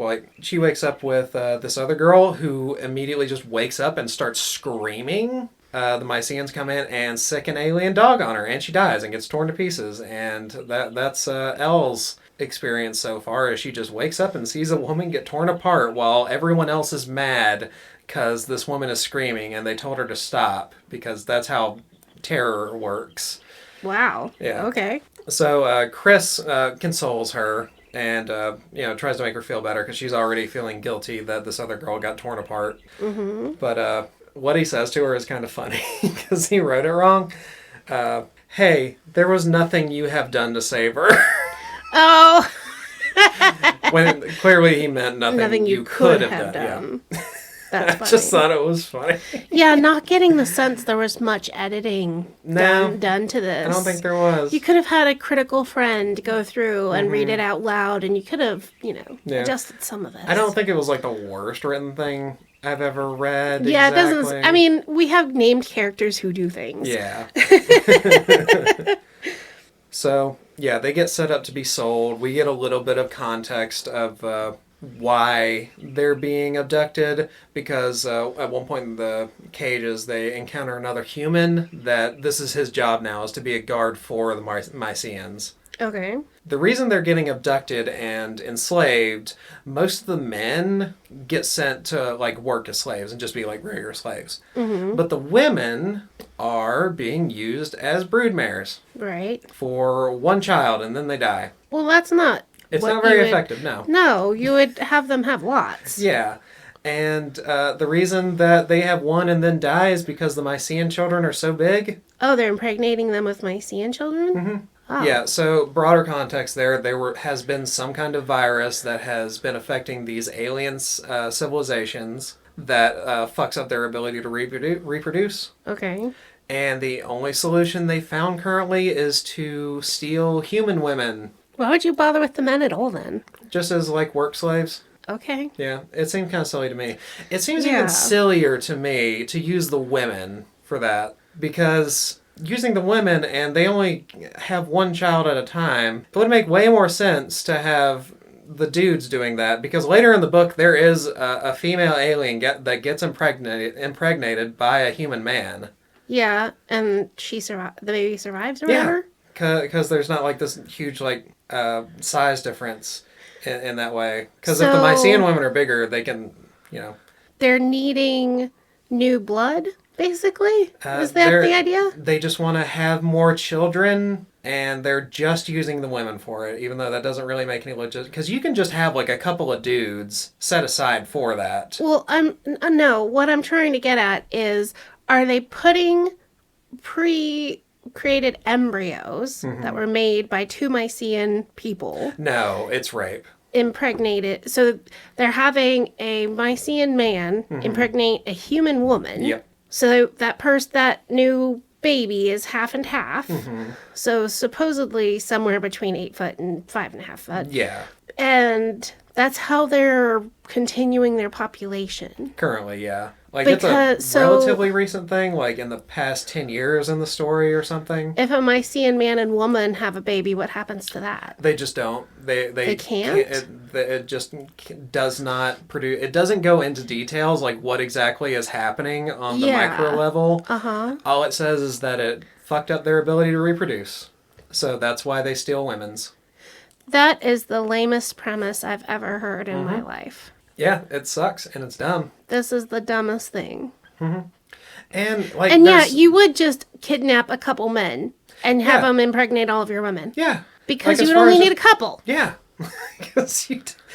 Speaker 2: this other girl who immediately just wakes up and starts screaming. The Mycenaeans come in and sick an alien dog on her, and she dies and gets torn to pieces. And that's Elle's experience so far, is she just wakes up and sees a woman get torn apart while everyone else is mad because this woman is screaming, and they told her to stop because that's how terror works.
Speaker 1: Wow.
Speaker 2: Yeah.
Speaker 1: Okay.
Speaker 2: So Chris consoles her and tries to make her feel better because she's already feeling guilty that this other girl got torn apart. Mm-hmm. But what he says to her is kind of funny because he wrote it wrong. Hey, there was nothing you have done to save her.
Speaker 1: Oh.
Speaker 2: When clearly he meant nothing you could have done. Yeah.
Speaker 1: That's
Speaker 2: I
Speaker 1: funny.
Speaker 2: just thought it was funny.
Speaker 1: Yeah, not getting the sense there was much editing done to this.
Speaker 2: I don't think there was.
Speaker 1: You could have had a critical friend go through and read it out loud, and you could have, adjusted some of this.
Speaker 2: I don't think it was like the worst written thing I've ever read.
Speaker 1: Yeah,
Speaker 2: exactly.
Speaker 1: It doesn't. I mean, we have named characters who do things.
Speaker 2: Yeah. So, yeah, they get set up to be sold. We get a little bit of context of why they're being abducted, because at one point in the cages they encounter another human that this is his job now, is to be a guard for the Mycenaeans.
Speaker 1: Okay.
Speaker 2: The reason they're getting abducted and enslaved, most of the men get sent to like work as slaves and just be like regular slaves. Mm-hmm. But the women are being used as broodmares.
Speaker 1: Right.
Speaker 2: For one child, and then they die.
Speaker 1: Well, that's not...
Speaker 2: It's not very effective, no.
Speaker 1: No, you would have them have lots.
Speaker 2: Yeah. And the reason that they have one and then die is because the Mycenaean children are so big.
Speaker 1: Oh, they're impregnating them with Mycenaean children? Mm-hmm. Oh.
Speaker 2: Yeah, so broader context there has been some kind of virus that has been affecting these alien civilizations that fucks up their ability to reproduce.
Speaker 1: Okay.
Speaker 2: And the only solution they found currently is to steal human women.
Speaker 1: Why would you bother with the men at all then?
Speaker 2: Just as like work slaves.
Speaker 1: Okay.
Speaker 2: Yeah, it seemed kind of silly to me. It seems even sillier to me to use the women for that, because using the women and they only have one child at a time, it would make way more sense to have the dudes doing that, because later in the book there is a female alien that gets impregnated by a human man.
Speaker 1: Yeah, and the baby survives or whatever?
Speaker 2: Because there's not like this huge like size difference in that way. Because if the Mycenaean women are bigger, they can,
Speaker 1: They're needing new blood, basically? Is that the idea?
Speaker 2: They just want to have more children, and they're just using the women for it, even though that doesn't really make any legit. Because you can just have like a couple of dudes set aside for that.
Speaker 1: Well, no, what I'm trying to get at is, are they putting pre-created embryos that were made by two Mycenaean people?
Speaker 2: No, it's rape.
Speaker 1: Impregnated. So they're having a Mycenaean man impregnate a human woman.
Speaker 2: Yep.
Speaker 1: So that new baby is half and half. Mm-hmm. So supposedly somewhere between 8 foot and 5.5 foot.
Speaker 2: Yeah.
Speaker 1: And That's how they're continuing their population.
Speaker 2: Currently, yeah. Like,
Speaker 1: Because,
Speaker 2: it's a relatively recent thing, like in the past 10 years in the story or something.
Speaker 1: If a Mycenaean man and woman have a baby, what happens to that?
Speaker 2: They just don't. They
Speaker 1: can't?
Speaker 2: it just does not produce. It doesn't go into details like what exactly is happening on the micro level. All it says is that it fucked up their ability to reproduce. So that's why they steal women's.
Speaker 1: That is the lamest premise I've ever heard in my life.
Speaker 2: Yeah, it sucks and it's dumb.
Speaker 1: This is the dumbest thing.
Speaker 2: And like,
Speaker 1: and yeah, you would just kidnap a couple men and have them impregnate all of your women.
Speaker 2: Yeah,
Speaker 1: because you would only need a couple.
Speaker 2: Yeah, because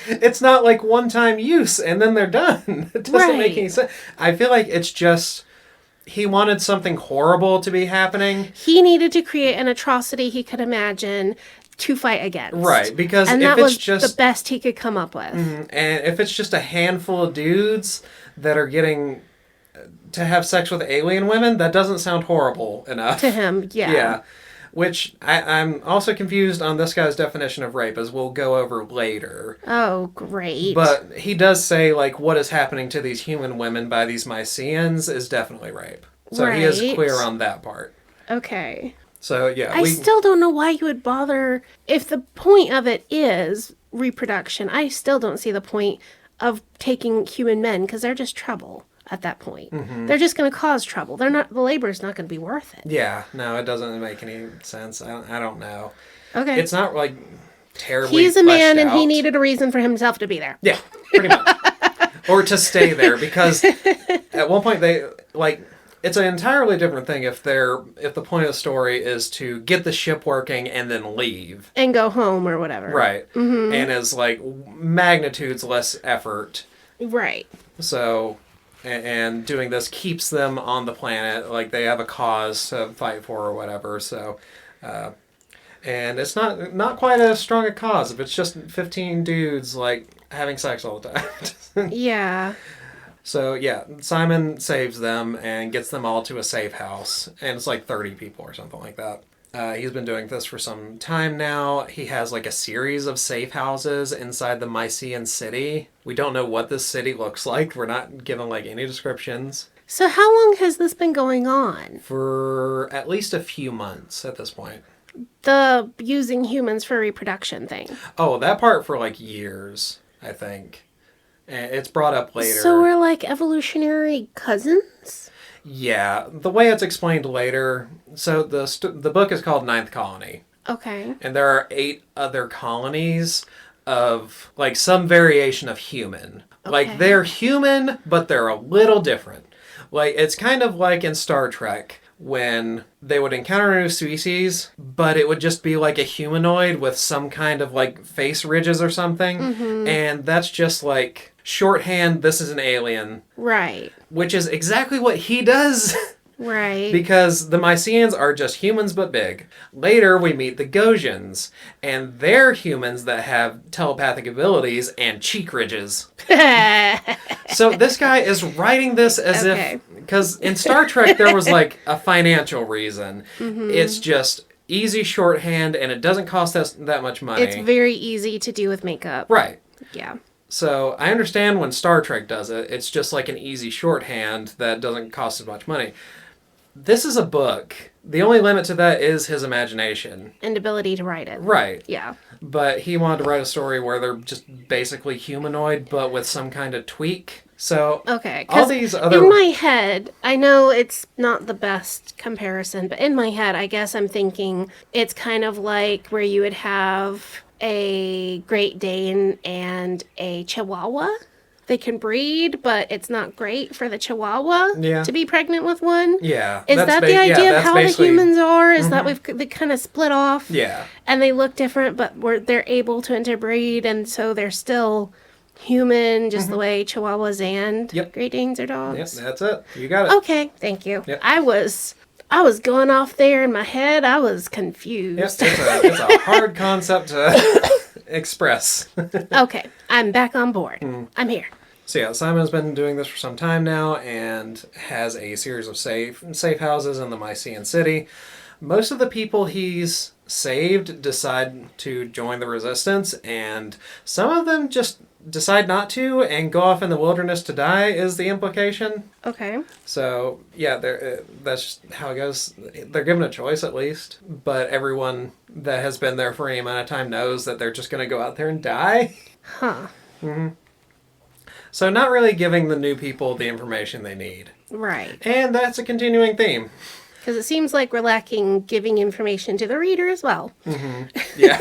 Speaker 2: it's not like one-time use and then they're done. It doesn't make any sense. I feel like it's just he wanted something horrible to be happening.
Speaker 1: He needed to create an atrocity he could imagine to fight against.
Speaker 2: Right, because
Speaker 1: and
Speaker 2: if
Speaker 1: that
Speaker 2: it's
Speaker 1: was
Speaker 2: just
Speaker 1: the best he could come up with.
Speaker 2: And if it's just a handful of dudes that are getting to have sex with alien women, that doesn't sound horrible enough.
Speaker 1: To him, yeah.
Speaker 2: Yeah. Which I'm also confused on this guy's definition of rape, as we'll go over later.
Speaker 1: Oh, great.
Speaker 2: But he does say, like, what is happening to these human women by these Mycenaeans is definitely rape. So he is clear on that part.
Speaker 1: Okay.
Speaker 2: So, yeah.
Speaker 1: I still don't know why you would bother. If the point of it is reproduction, I still don't see the point of taking human men, because they're just trouble at that point. They're just going to cause trouble. The labor's not going to be worth it.
Speaker 2: Yeah, no, it doesn't make any sense. I don't know.
Speaker 1: Okay.
Speaker 2: It's not, like, terribly
Speaker 1: He's a man and
Speaker 2: out.
Speaker 1: he needed a reason for himself to be there.
Speaker 2: Yeah, pretty much. Or to stay there, because at one point they, like... It's an entirely different thing if the point of the story is to get the ship working and then leave.
Speaker 1: And go home or whatever.
Speaker 2: Right. And is like magnitudes less effort.
Speaker 1: Right.
Speaker 2: So, and doing this keeps them on the planet, like they have a cause to fight for or whatever. So, and it's not quite as strong a cause if it's just 15 dudes like having sex all the time.
Speaker 1: Yeah.
Speaker 2: So, yeah, Simon saves them and gets them all to a safe house. And it's like 30 people or something like that. He's been doing this for some time now. He has like a series of safe houses inside the Mycenaean city. We don't know what this city looks like. We're not given like any descriptions.
Speaker 1: So how long has this been going on?
Speaker 2: For at least a few months at this point.
Speaker 1: The using humans for reproduction thing.
Speaker 2: Oh, that part for like years, I think. It's brought up later.
Speaker 1: So we're like evolutionary cousins?
Speaker 2: Yeah. The way it's explained later... So the book is called Ninth Colony.
Speaker 1: Okay.
Speaker 2: And there are 8 other colonies of, like, some variation of human. Okay. Like, they're human, but they're a little different. Like, it's kind of like in Star Trek... when they would encounter a new species, but it would just be like a humanoid with some kind of like face ridges or something. And that's just like shorthand, this is an alien.
Speaker 1: Right.
Speaker 2: Which is exactly what he does.
Speaker 1: Right.
Speaker 2: Because the Mycenaeans are just humans but big. Later we meet the Gosians, and they're humans that have telepathic abilities and cheek ridges. So this guy is writing this as if... Because in Star Trek there was like a financial reason. It's just easy shorthand and it doesn't cost us that much money.
Speaker 1: It's very easy to do with makeup.
Speaker 2: Right.
Speaker 1: Yeah.
Speaker 2: So I understand when Star Trek does it, it's just like an easy shorthand that doesn't cost as much money. This is a book. The only limit to that is his imagination.
Speaker 1: And ability to write it.
Speaker 2: Right.
Speaker 1: Yeah.
Speaker 2: But he wanted to write a story where they're just basically humanoid, but with some kind of tweak. So,
Speaker 1: okay,
Speaker 2: all these other...
Speaker 1: in my head, I know it's not the best comparison, but in my head, I guess I'm thinking it's kind of like where you would have a Great Dane and a Chihuahua. They can breed, but it's not great for the Chihuahua to be pregnant with one.
Speaker 2: Yeah.
Speaker 1: Is that the idea of how the humans are? Is that they kind of split off?
Speaker 2: Yeah.
Speaker 1: And they look different, but they're able to interbreed, and so they're still human, just the way Chihuahuas and Great Danes are dogs.
Speaker 2: Yep, that's it. You got it.
Speaker 1: Okay, thank you.
Speaker 2: Yep.
Speaker 1: I was going off there in my head. I was confused.
Speaker 2: Yep, it's a hard concept to express.
Speaker 1: Okay, I'm back on board. I'm here.
Speaker 2: So yeah, Simon's been doing this for some time now and has a series of safe houses in the Mycenaean city. Most of the people he's saved decide to join the resistance, and some of them just decide not to and go off in the wilderness to die is the implication.
Speaker 1: Okay.
Speaker 2: So, yeah, that's just how it goes. They're given a choice, at least. But everyone that has been there for any amount of time knows that they're just going to go out there and die.
Speaker 1: Huh.
Speaker 2: So not really giving the new people the information they need.
Speaker 1: Right.
Speaker 2: And that's a continuing theme.
Speaker 1: Because it seems like we're lacking giving information to the reader as well.
Speaker 2: Yeah.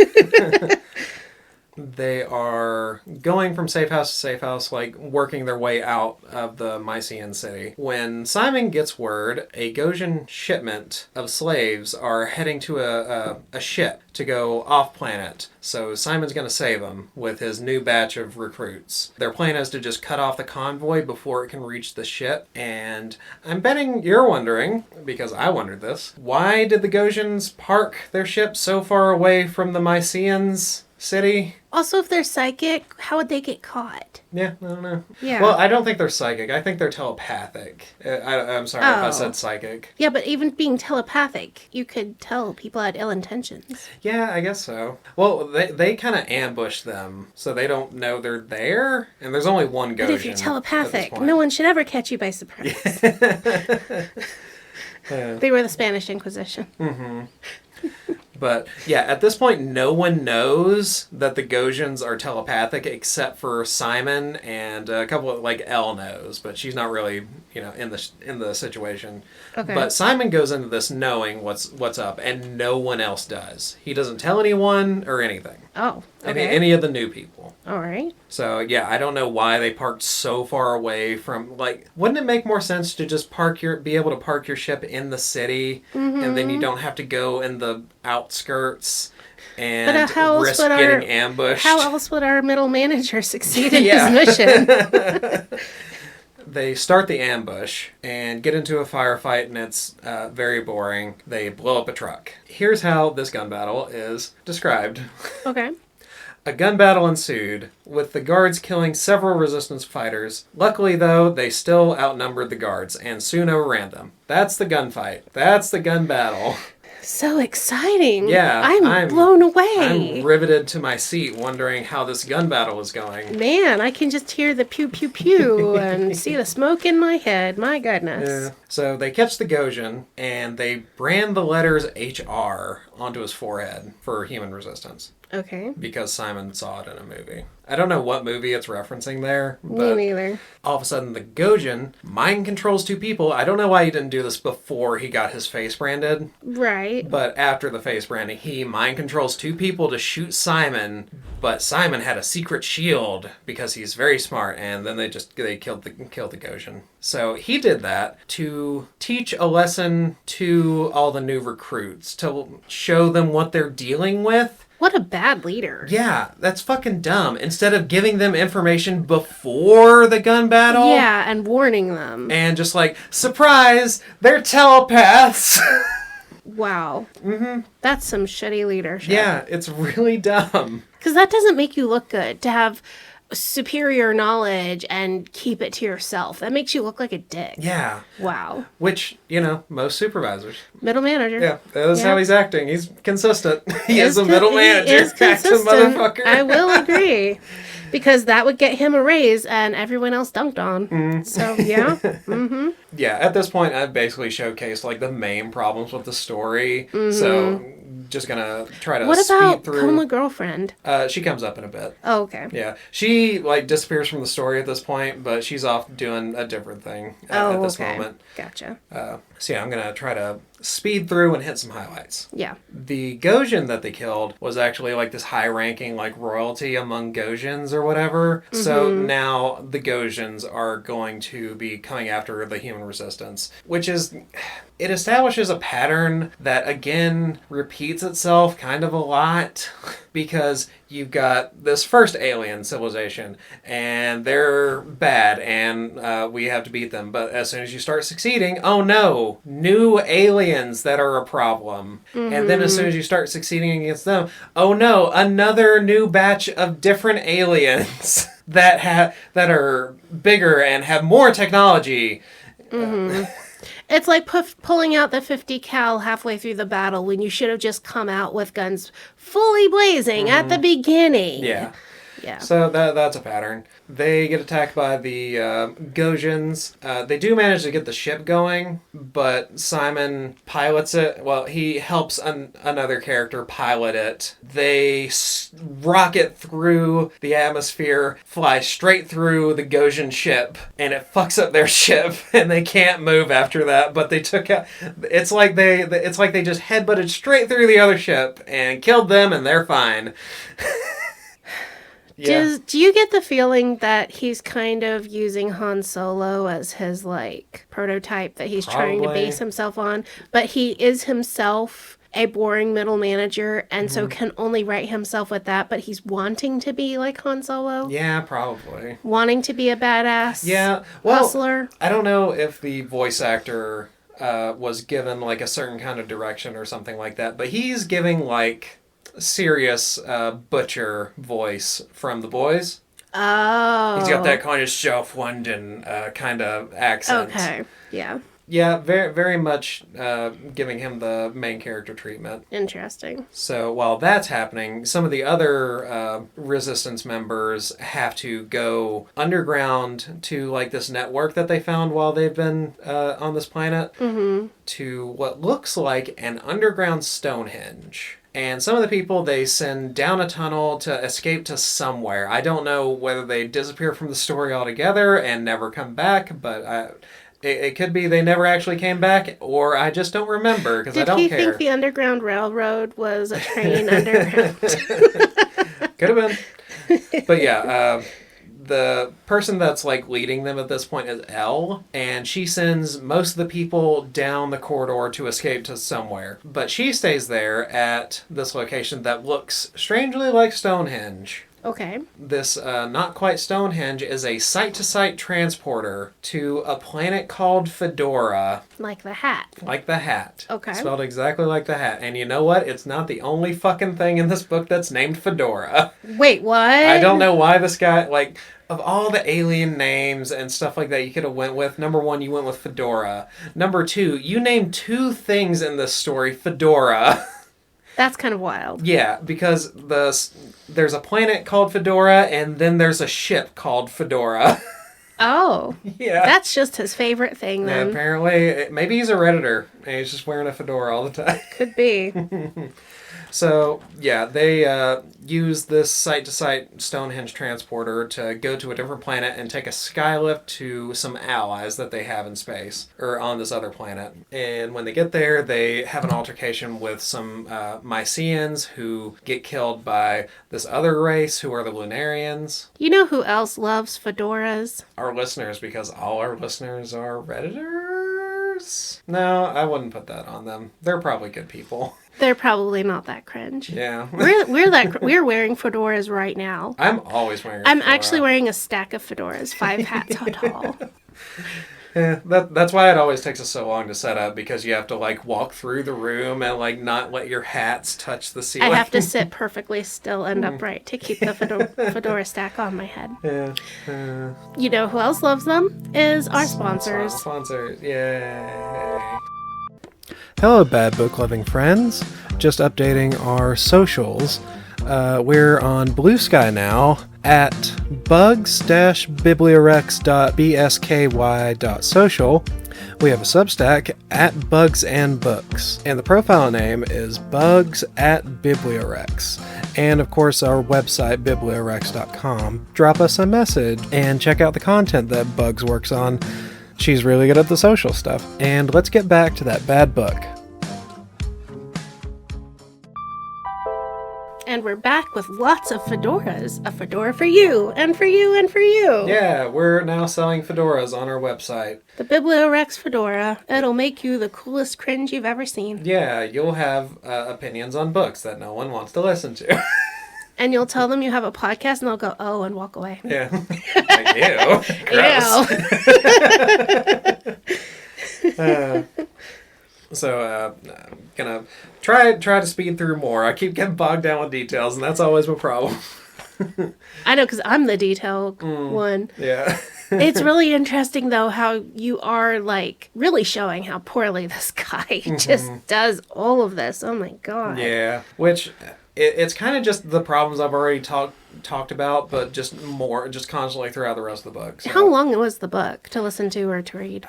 Speaker 2: They are going from safe house to safe house, like working their way out of the Mycenaean city. When Simon gets word, a Gosian shipment of slaves are heading to a ship to go off planet. So Simon's going to save them with his new batch of recruits. Their plan is to just cut off the convoy before it can reach the ship. And I'm betting you're wondering, because I wondered this, why did the Gosians park their ship so far away from the Mycenaeans city?
Speaker 1: Also, if they're psychic, how would they get caught?
Speaker 2: Yeah, I don't know.
Speaker 1: Yeah.
Speaker 2: Well, I don't think they're psychic. I think they're telepathic. I'm sorry if I said psychic.
Speaker 1: Yeah, but even being telepathic, you could tell people had ill intentions.
Speaker 2: Yeah, I guess so. Well, they kind of ambush them, so they don't know they're there, and there's only one Gosian.
Speaker 1: But if you're telepathic, no one should ever catch you by surprise. They were the Spanish Inquisition.
Speaker 2: But, yeah, at this point, no one knows that the Gosians are telepathic except for Simon and a couple of, like, Elle knows, but she's not really, in the situation.
Speaker 1: Okay.
Speaker 2: But Simon goes into this knowing what's up, and no one else does. He doesn't tell anyone or anything.
Speaker 1: Oh, okay.
Speaker 2: Any of the new people.
Speaker 1: All right.
Speaker 2: So, yeah, I don't know why they parked so far away from, like, wouldn't it make more sense to just be able to park your ship in the city, and then you don't have to go in the outskirts and risk getting ambushed?
Speaker 1: How else would our middle manager succeed in his mission?
Speaker 2: They start the ambush and get into a firefight, and it's very boring. They blow up a truck. Here's how this gun battle is described.
Speaker 1: Okay.
Speaker 2: A gun battle ensued, with the guards killing several resistance fighters. Luckily, though, they still outnumbered the guards and soon overran them. That's the gunfight. That's the gun battle.
Speaker 1: So exciting.
Speaker 2: Yeah.
Speaker 1: I'm blown away.
Speaker 2: I'm riveted to my seat wondering how this gun battle is going.
Speaker 1: Man, I can just hear the pew pew pew and see the smoke in my head. My goodness.
Speaker 2: Yeah. So they catch the Gosian and they brand the letters HR onto his forehead for human resistance.
Speaker 1: Okay.
Speaker 2: Because Simon saw it in a movie. I don't know what movie it's referencing there.
Speaker 1: Me neither.
Speaker 2: All of a sudden, the Gosian mind controls two people. I don't know why he didn't do this before he got his face branded.
Speaker 1: Right.
Speaker 2: But after the face branding, he mind controls two people to shoot Simon. But Simon had a secret shield because he's very smart. And then they killed the Gosian. So he did that to teach a lesson to all the new recruits, to show them what they're dealing with.
Speaker 1: What a bad leader.
Speaker 2: Yeah, that's fucking dumb. Instead of giving them information before the gun battle.
Speaker 1: Yeah, and warning them.
Speaker 2: And just like, surprise, they're telepaths.
Speaker 1: Wow. That's some shitty leadership.
Speaker 2: Yeah, it's really dumb.
Speaker 1: Because that doesn't make you look good to have superior knowledge and keep it to yourself. That makes you look like a dick.
Speaker 2: Yeah.
Speaker 1: Wow.
Speaker 2: Which, most supervisors.
Speaker 1: Middle manager.
Speaker 2: Yeah, that's how he's acting. He's consistent. He is a
Speaker 1: He
Speaker 2: middle manager.
Speaker 1: is consistent.
Speaker 2: Motherfucker.
Speaker 1: I will agree. Because that would get him a raise and everyone else dunked on. So, yeah.
Speaker 2: Yeah, at this point, I've basically showcased, like, the main problems with the story. So, just gonna try to speed through.
Speaker 1: What about Coma Girlfriend?
Speaker 2: She comes up in a bit.
Speaker 1: Oh, okay.
Speaker 2: Yeah. She, disappears from the story at this point, but she's off doing a different thing at this moment.
Speaker 1: Gotcha.
Speaker 2: So, yeah, I'm gonna try to speed through and hit some highlights.
Speaker 1: Yeah.
Speaker 2: The Gosian that they killed was actually, this high-ranking, royalty among Gosians or whatever. So, now the Gosians are going to be coming after the human resistance, which is... It establishes a pattern that, again, repeats itself kind of a lot, because you've got this first alien civilization, and they're bad, and we have to beat them. But as soon as you start succeeding, oh no, new aliens that are a problem. And then as soon as you start succeeding against them, oh no, another new batch of different aliens that are bigger and have more technology.
Speaker 1: It's like pulling out the 50 cal halfway through the battle when you should have just come out with guns fully blazing at the beginning.
Speaker 2: Yeah.
Speaker 1: Yeah.
Speaker 2: So that's a pattern. They get attacked by the Gojans. They do manage to get the ship going, but Simon pilots it. Well, he helps another character pilot it. They rocket through the atmosphere, fly straight through the Gojan ship, and it fucks up their ship, and they can't move after that. But they took out. It's like they just headbutted straight through the other ship and killed them, and they're fine. Yeah.
Speaker 1: Do you get the feeling that he's kind of using Han Solo as his, like, prototype that he's trying to base himself on? But he is himself a boring middle manager, and so can only write himself with that, but he's wanting to be like Han Solo?
Speaker 2: Yeah, probably.
Speaker 1: Wanting to be a badass hustler?
Speaker 2: I don't know if the voice actor was given, like, a certain kind of direction or something like that, but he's giving, like, serious butcher voice from The Boys.
Speaker 1: Oh.
Speaker 2: He's got that kind of South London kind of accent.
Speaker 1: Okay, yeah.
Speaker 2: Yeah, very, very much giving him the main character treatment.
Speaker 1: Interesting.
Speaker 2: So while that's happening, some of the other Resistance members have to go underground to, like, this network that they found while they've been on this planet to what looks like an underground Stonehenge. And some of the people they send down a tunnel to escape to somewhere. I don't know whether they disappear from the story altogether and never come back, but it could be they never actually came back, or I just don't remember because I don't care.
Speaker 1: Did he think the Underground Railroad was a train underground?
Speaker 2: Could have been. But yeah, the person that's, like, leading them at this point is Elle, and she sends most of the people down the corridor to escape to somewhere. But she stays there at this location that looks strangely like Stonehenge.
Speaker 1: Okay.
Speaker 2: This not quite Stonehenge is a site-to-site transporter to a planet called Fedora.
Speaker 1: Like the hat.
Speaker 2: Like the hat.
Speaker 1: Okay.
Speaker 2: Spelled exactly like the hat. And you know what? It's not the only fucking thing in this book that's named Fedora.
Speaker 1: Wait, what?
Speaker 2: I don't know why this guy, like, of all the alien names and stuff like that you could have went with, number one, you went with Fedora. Number two, you named two things in this story Fedora.
Speaker 1: That's kind of wild.
Speaker 2: Yeah, because there's a planet called Fedora, and then there's a ship called Fedora.
Speaker 1: Oh.
Speaker 2: Yeah.
Speaker 1: That's just his favorite thing, then.
Speaker 2: Yeah, apparently, maybe he's a Redditor, and he's just wearing a fedora all the time.
Speaker 1: Could be.
Speaker 2: So, yeah, they use this site-to-site Stonehenge transporter to go to a different planet and take a skylift to some allies that they have in space, or on this other planet. And when they get there, they have an altercation with some Myceans who get killed by this other race, who are the Lunarians.
Speaker 1: You know who else loves fedoras?
Speaker 2: Our listeners, because all our listeners are Redditors? No, I wouldn't put that on them. They're probably good people.
Speaker 1: They're probably not that cringe.
Speaker 2: Yeah.
Speaker 1: We're wearing fedoras right now.
Speaker 2: I'm always wearing a
Speaker 1: I'm
Speaker 2: fedora.
Speaker 1: actually wearing a stack of fedoras, 5 hats tall.
Speaker 2: Yeah, that's why it always takes us so long to set up, because you have to, like, walk through the room and, like, not let your hats touch the ceiling.
Speaker 1: I have to sit perfectly still and upright to keep the fedora stack on my head.
Speaker 2: Yeah.
Speaker 1: You know who else loves them? Is our sponsors.
Speaker 2: Sponsors, yay. Hello, Bad Book Loving friends. Just updating our socials. We're on Blue Sky now at bugs-bibliorex.bsky.social. We have a Substack at Bugs and Books, and the profile name is Bugs at BiblioWrecks. And of course, our website, BiblioWrecks.com. Drop us a message and check out the content that Bugs works on. She's really good at the social stuff. And let's get back to that bad book.
Speaker 1: And we're back with lots of fedoras. A fedora for you, and for you, and for you.
Speaker 2: Yeah, we're now selling fedoras on our website.
Speaker 1: The BiblioWrecks fedora. It'll make you the coolest cringe you've ever seen.
Speaker 2: Yeah, you'll have opinions on books that no one wants to listen to.
Speaker 1: And you'll tell them you have a podcast, and they'll go, oh, and walk away.
Speaker 2: Yeah. Like, ew. Gross. So, I'm gonna try to speed through more. I keep getting bogged down with details, and that's always my problem.
Speaker 1: I know, because I'm the detail one.
Speaker 2: Yeah.
Speaker 1: It's really interesting, though, how you are, like, really showing how poorly this guy just does all of this. Oh, my God.
Speaker 2: Yeah. Which, it's kind of just the problems I've already talked talked about, but just constantly throughout the rest of the book. So
Speaker 1: How long was the book to listen to or to read?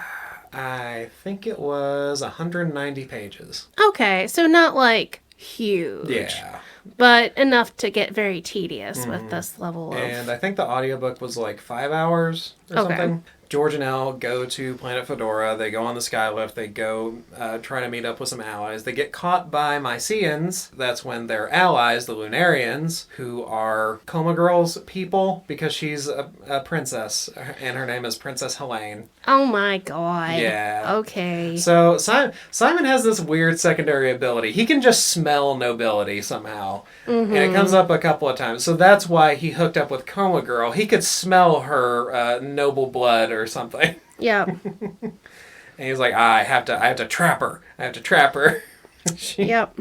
Speaker 2: I think it was 190 pages.
Speaker 1: Okay, so not like huge.
Speaker 2: Yeah.
Speaker 1: But enough to get very tedious with this level of...
Speaker 2: And I think the audiobook was like 5 hours or something. George and Elle go to Planet Fedora. They go on the Skylift. They go try to meet up with some allies. They get caught by Myceans. That's when their allies, the Lunarians, who are Coma Girl's people, because she's a princess, and her name is Princess Helene.
Speaker 1: Oh my god.
Speaker 2: Yeah.
Speaker 1: Okay.
Speaker 2: So Simon has this weird secondary ability. He can just smell nobility somehow. And it comes up a couple of times. So that's why he hooked up with Coma Girl. He could smell her noble blood or something.
Speaker 1: Yeah.
Speaker 2: And he's like, I have to trap her. I have to trap her.
Speaker 1: Yep.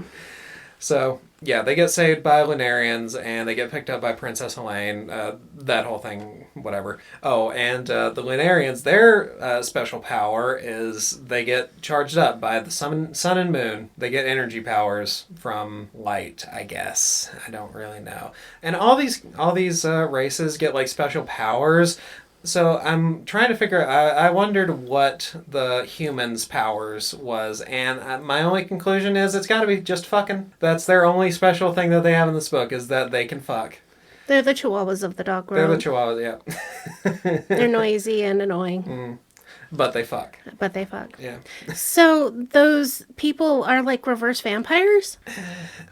Speaker 2: So, yeah, they get saved by Lunarians, and they get picked up by Princess Helene. That whole thing, whatever. Oh, and the Lunarians, their special power is they get charged up by the sun and moon. They get energy powers from light, I guess. I don't really know. And all these races get, like, special powers. So I'm trying to figure out, I wondered what the humans' powers was, and my only conclusion is it's got to be just fucking. That's their only special thing that they have in this book, is that they can fuck.
Speaker 1: They're the chihuahuas of the dog world.
Speaker 2: They're the chihuahuas, yeah.
Speaker 1: They're noisy and annoying.
Speaker 2: But they fuck.
Speaker 1: But they fuck.
Speaker 2: Yeah.
Speaker 1: So those people are like reverse vampires?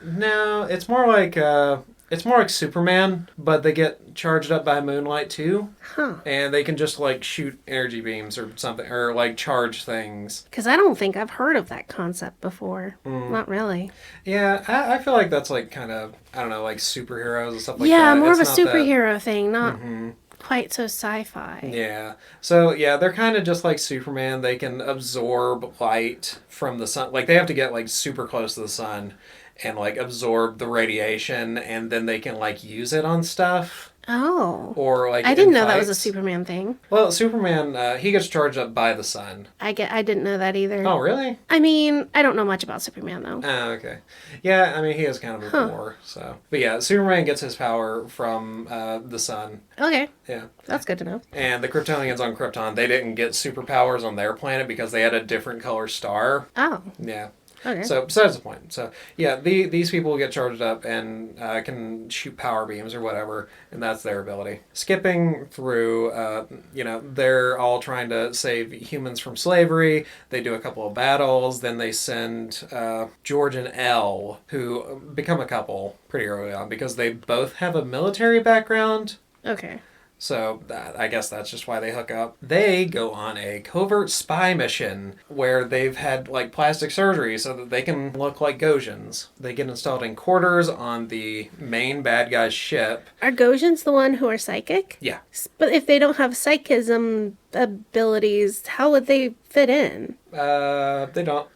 Speaker 2: No, it's more like Superman, but they get charged up by moonlight too.
Speaker 1: Huh.
Speaker 2: And they can just like shoot energy beams or something, or like charge things.
Speaker 1: Because I don't think I've heard of that concept before. Not really.
Speaker 2: Yeah, I feel like that's like kind of, I don't know, like superheroes and stuff like that.
Speaker 1: Yeah, more
Speaker 2: It's
Speaker 1: of a
Speaker 2: not
Speaker 1: superhero thing, not quite so sci-fi.
Speaker 2: Yeah. So, yeah, they're kind of just like Superman. They can absorb light from the sun. Like, they have to get, like, super close to the sun and, like, absorb the radiation, and then they can, like, use it on stuff.
Speaker 1: Oh.
Speaker 2: Or, like,
Speaker 1: I didn't know
Speaker 2: fights.
Speaker 1: that was a Superman thing.
Speaker 2: Well, Superman, he gets charged up by the sun.
Speaker 1: I didn't know that either.
Speaker 2: Oh, really?
Speaker 1: I mean, I don't know much about Superman, though.
Speaker 2: Oh, okay. Yeah, I mean, he is kind of a bore, so. But yeah, Superman gets his power from the sun.
Speaker 1: Okay.
Speaker 2: Yeah.
Speaker 1: That's good to know.
Speaker 2: And the Kryptonians on Krypton, they didn't get superpowers on their planet because they had a different color star.
Speaker 1: Oh.
Speaker 2: Yeah.
Speaker 1: Okay.
Speaker 2: So, besides the point. So, yeah, these people get charged up and can shoot power beams or whatever, and that's their ability. Skipping through, they're all trying to save humans from slavery. They do a couple of battles. Then they send George and Elle, who become a couple pretty early on because they both have a military background.
Speaker 1: Okay.
Speaker 2: So I guess that's just why they hook up. They go on a covert spy mission where they've had like plastic surgery so that they can look like Gosians. They get installed in quarters on the main bad guy's ship.
Speaker 1: Are Gosians the one who are psychic?
Speaker 2: Yeah.
Speaker 1: But if they don't have psychism abilities, how would they fit in?
Speaker 2: They don't.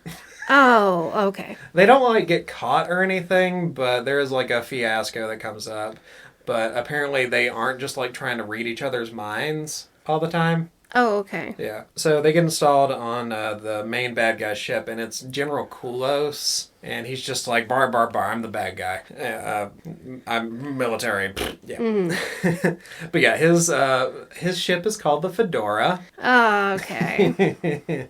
Speaker 1: Oh, okay.
Speaker 2: They don't like get caught or anything, but there is like a fiasco that comes up. But apparently they aren't just like trying to read each other's minds all the time.
Speaker 1: Oh, okay.
Speaker 2: Yeah. So they get installed on the main bad guy's ship, and it's General Kulos. And he's just like, bar, I'm the bad guy. I'm military. Yeah. Mm. But yeah, his ship is called the Fedora.
Speaker 1: Oh, okay.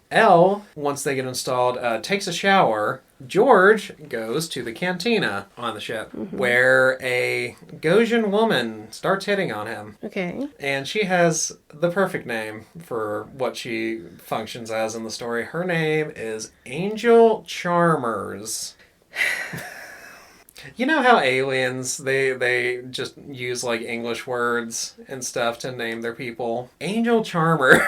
Speaker 2: Elle, once they get installed, takes a shower. George goes to the cantina on the ship, where a Gosian woman starts hitting on him.
Speaker 1: Okay.
Speaker 2: And she has the perfect name for what she functions as in the story. Her name is Angel Charmers. You know how aliens, they just use like English words and stuff to name their people? Angel Charmers.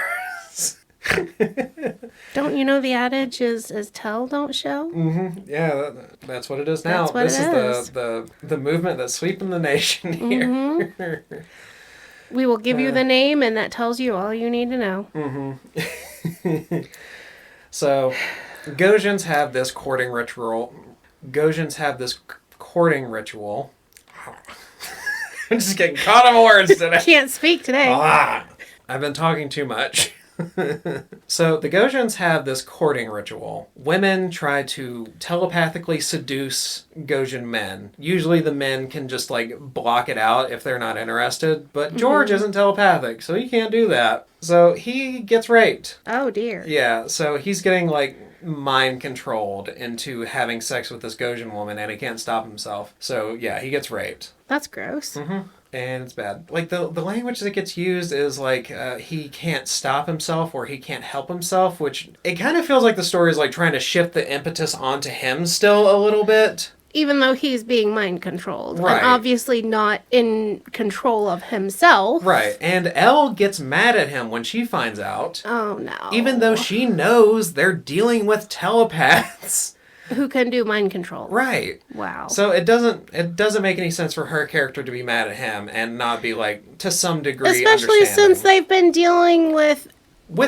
Speaker 1: Don't you know the adage is tell, don't show?
Speaker 2: Mm-hmm. Yeah, that's what it is now.
Speaker 1: That's what
Speaker 2: this
Speaker 1: it
Speaker 2: is the movement that's sweeping the nation here.
Speaker 1: Mm-hmm. We will give you the name, and that tells you all you need to know.
Speaker 2: Mm-hmm. So, Gosians have this courting ritual. I'm just getting caught on words today.
Speaker 1: Can't speak today.
Speaker 2: I've been talking too much. So the Gojans have this courting ritual. Women try to telepathically seduce Gojan men. Usually the men can just like block it out if they're not interested, but George isn't telepathic, so he can't do that. So he gets raped.
Speaker 1: Oh, dear.
Speaker 2: Yeah, so he's getting like mind controlled into having sex with this Gojan woman, and he can't stop himself. So yeah, he gets raped.
Speaker 1: That's gross.
Speaker 2: And it's bad. Like, the language that gets used is like, he can't stop himself or he can't help himself, which it kind of feels like the story is like trying to shift the impetus onto him still a little bit.
Speaker 1: Even though he's being mind controlled.
Speaker 2: Right.
Speaker 1: And obviously not in control of himself.
Speaker 2: Right. And Elle gets mad at him when she finds out.
Speaker 1: Oh, no.
Speaker 2: Even though she knows they're dealing with telepaths.
Speaker 1: Who can do mind control.
Speaker 2: Right.
Speaker 1: Wow.
Speaker 2: So it doesn't make any sense for her character to be mad at him and not be like, to some degree,
Speaker 1: especially since they've been dealing with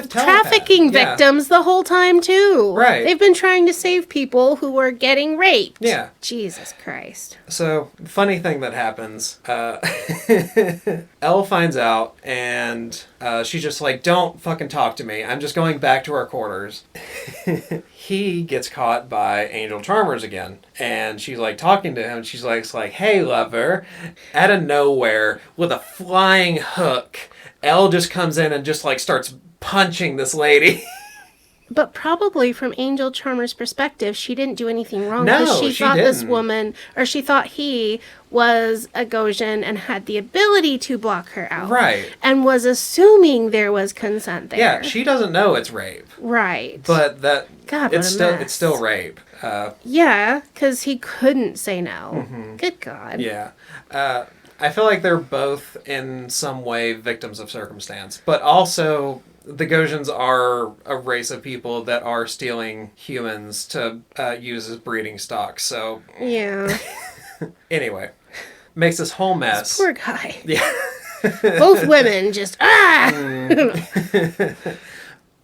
Speaker 1: trafficking victims the whole time too.
Speaker 2: Right.
Speaker 1: They've been trying to save people who were getting raped.
Speaker 2: Yeah.
Speaker 1: Jesus Christ.
Speaker 2: So, funny thing that happens, Elle finds out and she's just like, don't fucking talk to me. I'm just going back to our quarters. He gets caught by Angel Charmers again. And she's like talking to him. She's like, hey, lover. Out of nowhere, with a flying hook, Elle just comes in and just like starts punching this lady.
Speaker 1: But probably from Angel Charmer's perspective, she didn't do anything wrong.
Speaker 2: No,
Speaker 1: because
Speaker 2: she
Speaker 1: thought
Speaker 2: didn't.
Speaker 1: This woman, or she thought he was a Gojan and had the ability to block her out.
Speaker 2: Right.
Speaker 1: And was assuming there was consent there.
Speaker 2: Yeah, she doesn't know it's rape.
Speaker 1: Right.
Speaker 2: But
Speaker 1: God,
Speaker 2: it's still rape.
Speaker 1: Yeah, because he couldn't say no. Good God.
Speaker 2: Yeah. I feel like they're both in some way victims of circumstance, but also the Gojans are a race of people that are stealing humans to use as breeding stock. So
Speaker 1: yeah.
Speaker 2: Anyway, makes this whole mess.
Speaker 1: This poor guy.
Speaker 2: Yeah.
Speaker 1: Both women just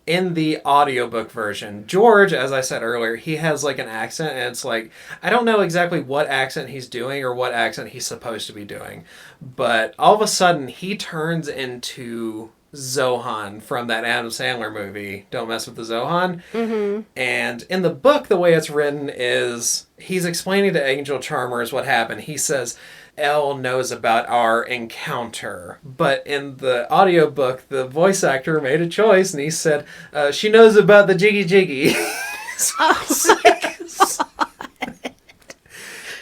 Speaker 2: In the audiobook version, George, as I said earlier, he has like an accent, and it's like, I don't know exactly what accent he's doing or what accent he's supposed to be doing, but all of a sudden he turns into Zohan from that Adam Sandler movie, Don't Mess with the Zohan. And in the book, the way it's written is he's explaining to Angel Charmers what happened. He says, Elle knows about our encounter. But in the audiobook, the voice actor made a choice and he said, she knows about the jiggy jiggy.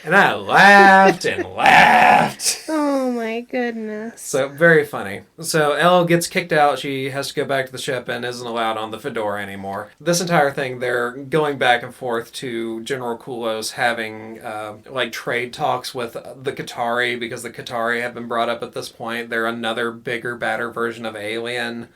Speaker 2: And I laughed and laughed.
Speaker 1: Oh my goodness.
Speaker 2: So, very funny. So, Elle gets kicked out. She has to go back to the ship and isn't allowed on the Fedora anymore. This entire thing, they're going back and forth to General Kulos having, like, trade talks with the Qatari, because the Qatari have been brought up at this point. They're another bigger, badder version of Alien.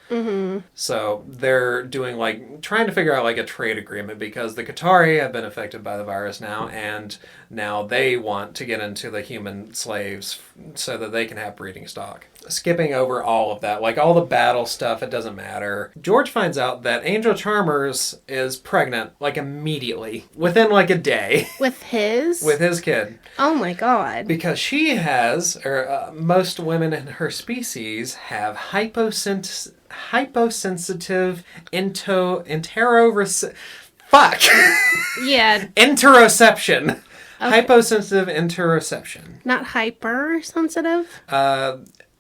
Speaker 2: So, they're doing, like, trying to figure out, like, a trade agreement, because the Qatari have been affected by the virus now, and now they want to get into the human slaves so that they can have breeding stock. Skipping over all of that, like all the battle stuff, it doesn't matter. George finds out that Angel Charmers is pregnant, like immediately, within like a day.
Speaker 1: With his?
Speaker 2: With his kid.
Speaker 1: Oh my God.
Speaker 2: Because she has, or most women in her species have hyposensitive fuck.
Speaker 1: Yeah.
Speaker 2: Interoception.
Speaker 1: Okay.
Speaker 2: Hyposensitive interoception.
Speaker 1: Not hypersensitive?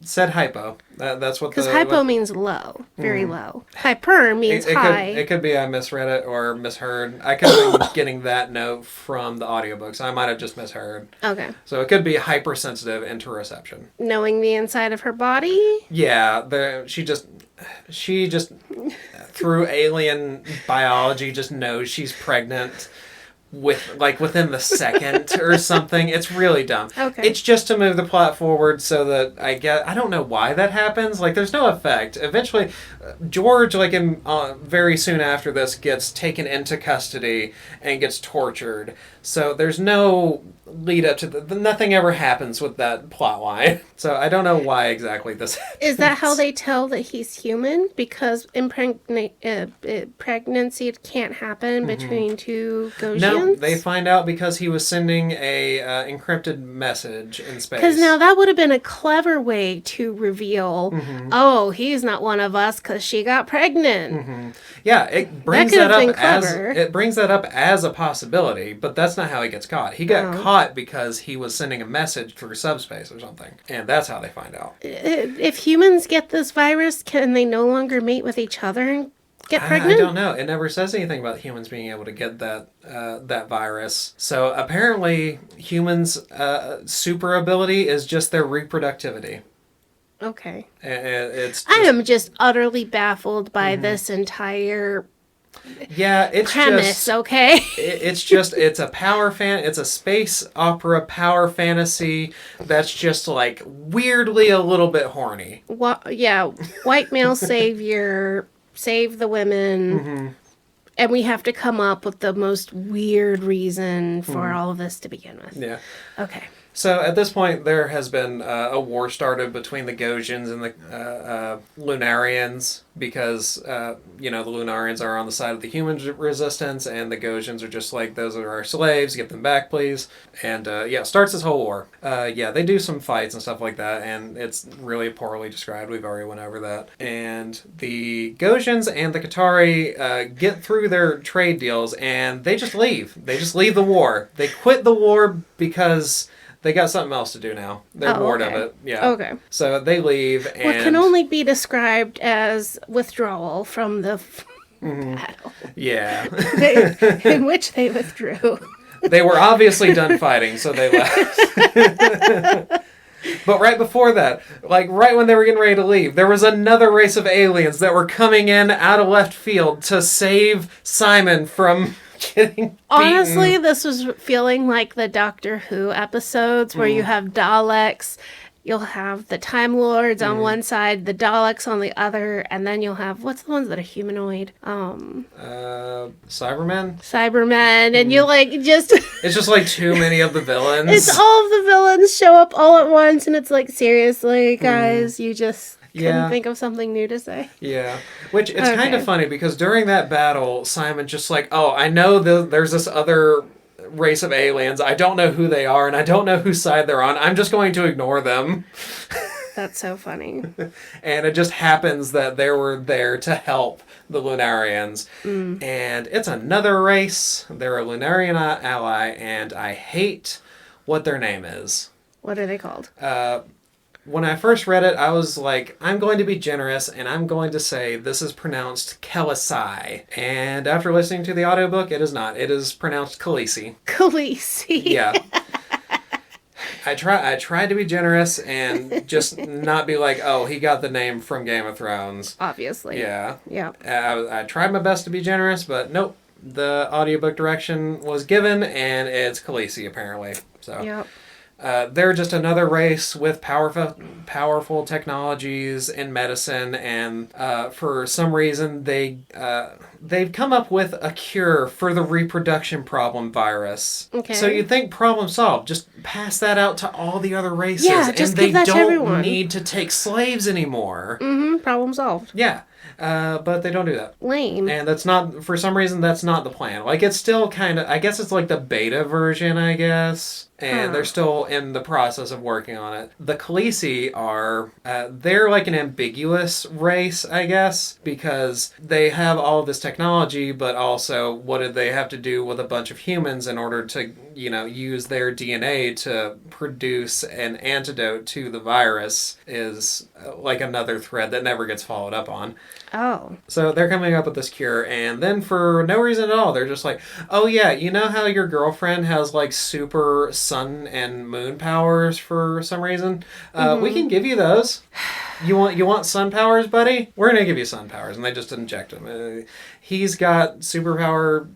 Speaker 2: Said hypo. That's what.
Speaker 1: Because hypo means low, very low. Hyper means high.
Speaker 2: It could be I misread it or misheard. I could have been getting that note from the audiobooks. I might have just misheard.
Speaker 1: Okay.
Speaker 2: So it could be hypersensitive interoception.
Speaker 1: Knowing the inside of her body?
Speaker 2: Yeah, she just through alien biology just knows she's pregnant. Within the second or something. It's really dumb.
Speaker 1: Okay.
Speaker 2: It's just to move the plot forward so that I don't know why that happens. Like, there's no effect. Eventually, George, very soon after this, gets taken into custody and gets tortured. So there's no lead up to nothing ever happens with that plot line. So I don't know why exactly this happens.
Speaker 1: Is that how they tell that he's human? Because pregnancy can't happen between two Gojans?
Speaker 2: No,
Speaker 1: aliens?
Speaker 2: They find out because he was sending a encrypted message in space.
Speaker 1: Because now that would have been a clever way to reveal, oh, he's not one of us because she got pregnant.
Speaker 2: Yeah, it brings
Speaker 1: That could
Speaker 2: that
Speaker 1: have been
Speaker 2: up as
Speaker 1: clever.
Speaker 2: it brings that up as a possibility, but that's not how he gets caught. He got caught because he was sending a message through subspace or something, and that's how they find out.
Speaker 1: If humans get this virus, can they no longer mate with each other and get pregnant?
Speaker 2: I don't know. It never says anything about humans being able to get that virus. So apparently, humans' super ability is just their reproductivity.
Speaker 1: Okay.
Speaker 2: It's
Speaker 1: I am just utterly baffled by this entire
Speaker 2: it's
Speaker 1: premise,
Speaker 2: just,
Speaker 1: okay?
Speaker 2: it's a it's a space opera power fantasy that's just like weirdly a little bit horny.
Speaker 1: White male savior, save the women, and we have to come up with the most weird reason for all of this to begin with.
Speaker 2: Yeah.
Speaker 1: Okay.
Speaker 2: So at this point, there has been a war started between the Gosians and the Lunarians because, the Lunarians are on the side of the human resistance and the Gosians are just like, those are our slaves, get them back, please. And, starts this whole war. They do some fights and stuff like that, and it's really poorly described. We've already went over that. And the Gosians and the Qatari get through their trade deals and they just leave. They just leave the war. They quit the war because they got something else to do now. They're bored of it. Yeah.
Speaker 1: Okay.
Speaker 2: So they leave and...
Speaker 1: What can only be described as withdrawal from the battle.
Speaker 2: Yeah.
Speaker 1: In which they withdrew.
Speaker 2: They were obviously done fighting, so they left. But right before that, like right when they were getting ready to leave, there was another race of aliens that were coming in out of left field to save Simon from...
Speaker 1: Honestly, this was feeling like the Doctor Who episodes where you have Daleks, you'll have the Time Lords on one side, the Daleks on the other, and then you'll have, what's the ones that are humanoid? Cybermen, and you like just...
Speaker 2: It's just like too many of the villains.
Speaker 1: It's all of the villains show up all at once, and it's like, seriously, guys, you just... Couldn't think of something new to say.
Speaker 2: Yeah. Which, it's kind of funny because during that battle, Simon's just like, oh, I know there's this other race of aliens. I don't know who they are, and I don't know whose side they're on. I'm just going to ignore them.
Speaker 1: That's so funny.
Speaker 2: And it just happens that they were there to help the Lunarians. And it's another race. They're a Lunarian ally, and I hate what their name is.
Speaker 1: What are they called?
Speaker 2: When I first read it, I was like, I'm going to be generous, and I'm going to say this is pronounced Kelisai. And after listening to the audiobook, it is not. It is pronounced Khaleesi.
Speaker 1: Khaleesi.
Speaker 2: Yeah. I tried to be generous and just not be like, oh, he got the name from Game of Thrones.
Speaker 1: Obviously.
Speaker 2: Yeah.
Speaker 1: Yeah.
Speaker 2: I tried my best to be generous, but nope. The audiobook direction was given, and it's Khaleesi, apparently. So.
Speaker 1: Yep.
Speaker 2: They're just another race with powerful technologies in medicine, and for some reason they've come up with a cure for the reproduction problem virus.
Speaker 1: Okay.
Speaker 2: So you'd think problem solved. Just pass that out to all the other races,
Speaker 1: just
Speaker 2: and
Speaker 1: give that to everyone.
Speaker 2: They don't need to take slaves anymore.
Speaker 1: Problem solved.
Speaker 2: Yeah. But they don't do that.
Speaker 1: Lame.
Speaker 2: And that's not, for some reason, that's not the plan. Like, it's still kind of, I guess it's like the beta version, I guess. And they're still in the process of working on it. The Khaleesi are, they're like an ambiguous race, I guess, because they have all of this technology, but also what did they have to do with a bunch of humans in order to, use their DNA to produce an antidote to the virus is like another thread that never gets followed up on.
Speaker 1: Oh.
Speaker 2: So they're coming up with this cure, and then for no reason at all, they're just like, oh yeah, you know how your girlfriend has like super sun and moon powers for some reason? We can give you those. You want sun powers, buddy? We're going to give you sun powers. And they just inject him. He's got superpower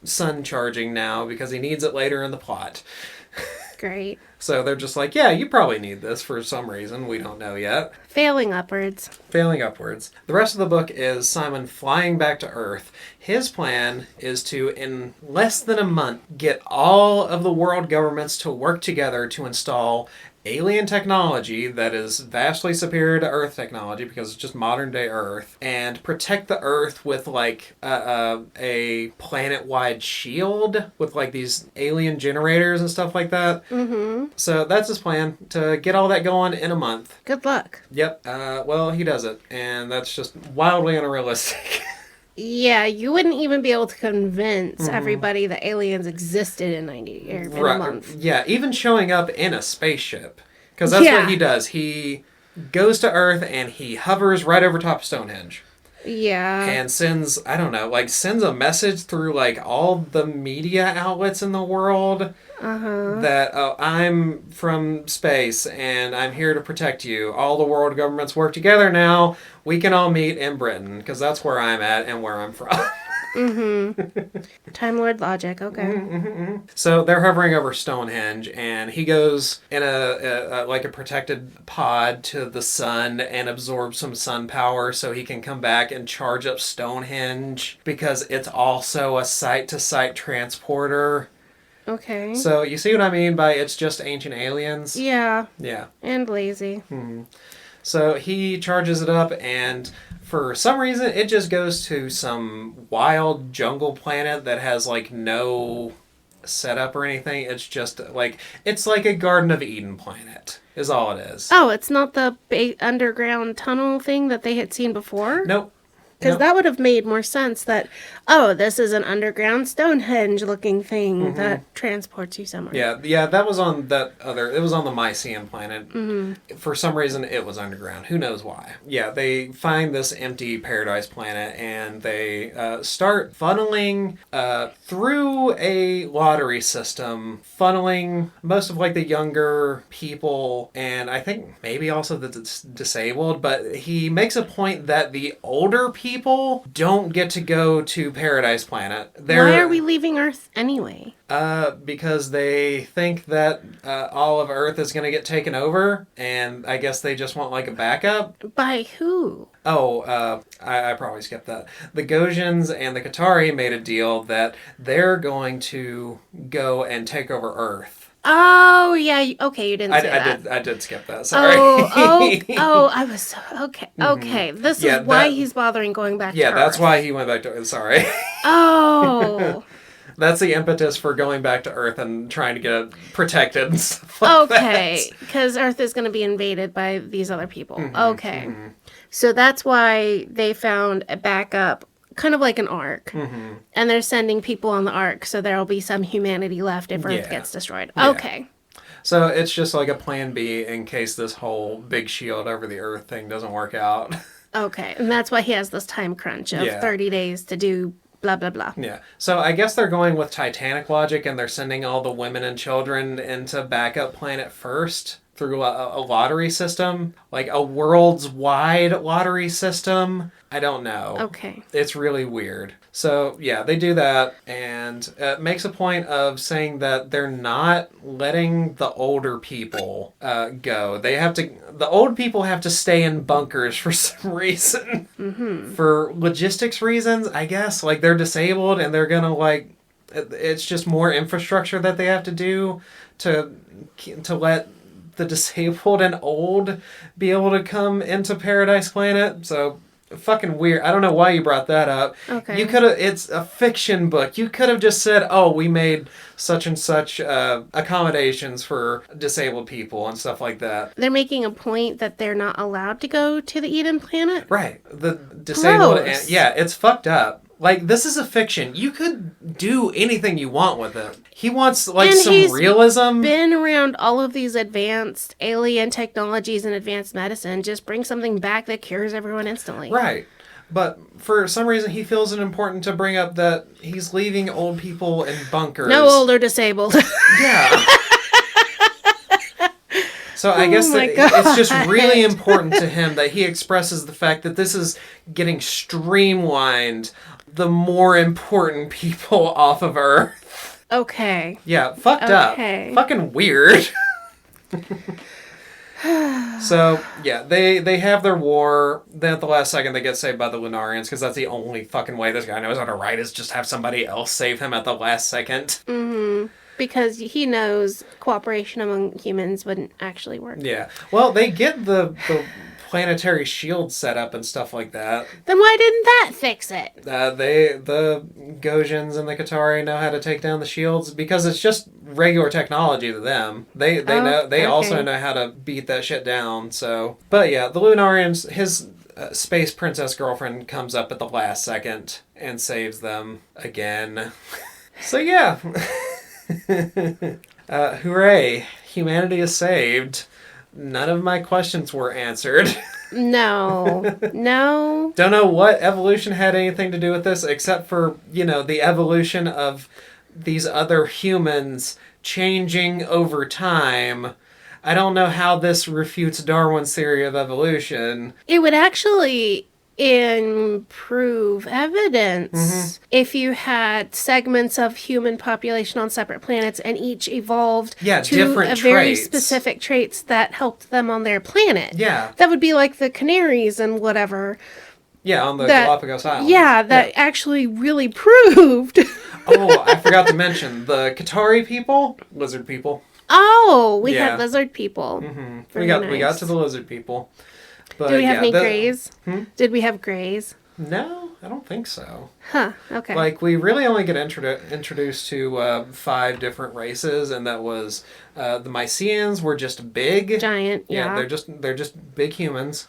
Speaker 2: sun charging now because he needs it later in the plot.
Speaker 1: Great.
Speaker 2: So they're just like, yeah, you probably need this for some reason. We don't know yet.
Speaker 1: Failing upwards.
Speaker 2: The rest of the book is Simon flying back to Earth. His plan is to, in less than a month, get all of the world governments to work together to install alien technology that is vastly superior to Earth technology because it's just modern day Earth, and protect the Earth with like a planet-wide shield with like these alien generators and stuff like that. Mm-hmm. So that's his plan, to get all that going in a month.
Speaker 1: Good luck.
Speaker 2: Yep. Well, he does it, and that's just wildly unrealistic.
Speaker 1: Yeah, you wouldn't even be able to convince everybody that aliens existed in 90 or in a month.
Speaker 2: Yeah, even showing up in a spaceship. Because that's what he does. He goes to Earth and he hovers right over top of Stonehenge.
Speaker 1: Yeah.
Speaker 2: And sends, I don't know, like sends a message through like all the media outlets in the world that, oh, I'm from space and I'm here to protect you. All the world governments work together now. We can all meet in Britain because that's where I'm at and where I'm from.
Speaker 1: Time Lord logic, okay.
Speaker 2: So they're hovering over Stonehenge, and he goes in a like a protected pod to the sun and absorbs some sun power so he can come back and charge up Stonehenge because it's also a site-to-site transporter.
Speaker 1: Okay.
Speaker 2: So you see what I mean by it's just ancient aliens?
Speaker 1: Yeah.
Speaker 2: Yeah.
Speaker 1: And lazy.
Speaker 2: So he charges it up, and for some reason it just goes to some wild jungle planet that has like no setup or anything. It's just like, it's like a Garden of Eden planet is all it is.
Speaker 1: Oh, it's not the underground tunnel thing that they had seen before?
Speaker 2: Nope.
Speaker 1: Because that would have made more sense that, oh, this is an underground Stonehenge-looking thing that transports you somewhere.
Speaker 2: Yeah, that was on it was on the Mycenaean planet. For some reason, it was underground. Who knows why? Yeah, they find this empty paradise planet, and they start funneling through a lottery system, funneling most of, like, the younger people, and I think maybe also the disabled, but he makes a point that the older people don't get to go to Paradise Planet.
Speaker 1: Why are we leaving Earth anyway?
Speaker 2: Because they think that all of Earth is going to get taken over, and I guess they just want like a backup.
Speaker 1: By who?
Speaker 2: Oh, I probably skipped that. The Gojans and the Qatari made a deal that they're going to go and take over Earth.
Speaker 1: Oh, yeah. Okay, you didn't say that.
Speaker 2: I did skip that. Sorry.
Speaker 1: I was so... Okay, okay. This is why he's bothering going back to Earth.
Speaker 2: Yeah, that's why he went back to Earth. Sorry.
Speaker 1: Oh.
Speaker 2: That's the impetus for going back to Earth and trying to get it protected and stuff like that.
Speaker 1: Okay, because Earth is going to be invaded by these other people. Okay. So that's why they found a backup, kind of like an ark. And they're sending people on the ark, so there'll be some humanity left if Earth gets destroyed. Okay.
Speaker 2: So it's just like a plan B in case this whole big shield over the Earth thing doesn't work out.
Speaker 1: Okay, and that's why he has this time crunch of 30 days to do blah, blah, blah.
Speaker 2: Yeah. So I guess they're going with Titanic logic, and they're sending all the women and children into backup planet first through a lottery system, like a world's wide lottery system. I don't know.
Speaker 1: Okay.
Speaker 2: It's really weird. So, yeah, they do that, and it makes a point of saying that they're not letting the older people go. The old people have to stay in bunkers for some reason. For logistics reasons, I guess. Like, they're disabled, and they're gonna, like, it's just more infrastructure that they have to do to let the disabled and old be able to come into Paradise Planet. So... fucking weird. I don't know why you brought that up. Okay. You could have... It's a fiction book. You could have just said, oh, we made such and such accommodations for disabled people and stuff like that.
Speaker 1: They're making a point that they're not allowed to go to the Eden planet?
Speaker 2: Right. The disabled... yeah, it's fucked up. Like, this is a fiction. You could do anything you want with it. He wants, like, some realism.
Speaker 1: He's been around all of these advanced alien technologies and advanced medicine. Just bring something back that cures everyone instantly.
Speaker 2: Right. But for some reason, he feels it important to bring up that he's leaving old people in bunkers.
Speaker 1: No old or disabled.
Speaker 2: Yeah. So I guess that it's just really important to him that he expresses the fact that this is getting streamlined the more important people off of Earth.
Speaker 1: Okay.
Speaker 2: Yeah, fucked up. Fucking weird. So, yeah, they have their war. Then at the last second, they get saved by the Lunarians, because that's the only fucking way this guy knows how to write, is just have somebody else save him at the last second.
Speaker 1: Because he knows cooperation among humans wouldn't actually work.
Speaker 2: Yeah. Well, they get the planetary shield set up and stuff like that.
Speaker 1: Then why didn't that fix it?
Speaker 2: The Gojans and the Qatari know how to take down the shields because it's just regular technology to them. They also know how to beat that shit down. So, but yeah, the Lunarians, his space princess girlfriend comes up at the last second and saves them again. So yeah, hooray! Humanity is saved. None of my questions were answered.
Speaker 1: No.
Speaker 2: Don't know what evolution had anything to do with this, except for, the evolution of these other humans changing over time. I don't know how this refutes Darwin's theory of evolution.
Speaker 1: It would actually improve evidence if you had segments of human population on separate planets and each evolved to
Speaker 2: different
Speaker 1: very
Speaker 2: traits.
Speaker 1: specific traits that helped them on their planet.
Speaker 2: Yeah.
Speaker 1: That would be like the canaries and whatever.
Speaker 2: Yeah, on the Galapagos Islands.
Speaker 1: Yeah, that actually really proved.
Speaker 2: Oh, I forgot to mention the Qatari people, lizard people.
Speaker 1: Oh, we had lizard people.
Speaker 2: Mm-hmm. We got to the lizard people. But,
Speaker 1: do we have any greys? Did we have greys?
Speaker 2: No, I don't think so.
Speaker 1: Huh, okay.
Speaker 2: Like, we really only get introduced to 5 different races, and that was the Mycenaeans were just big.
Speaker 1: Giant, yeah.
Speaker 2: They're just big humans.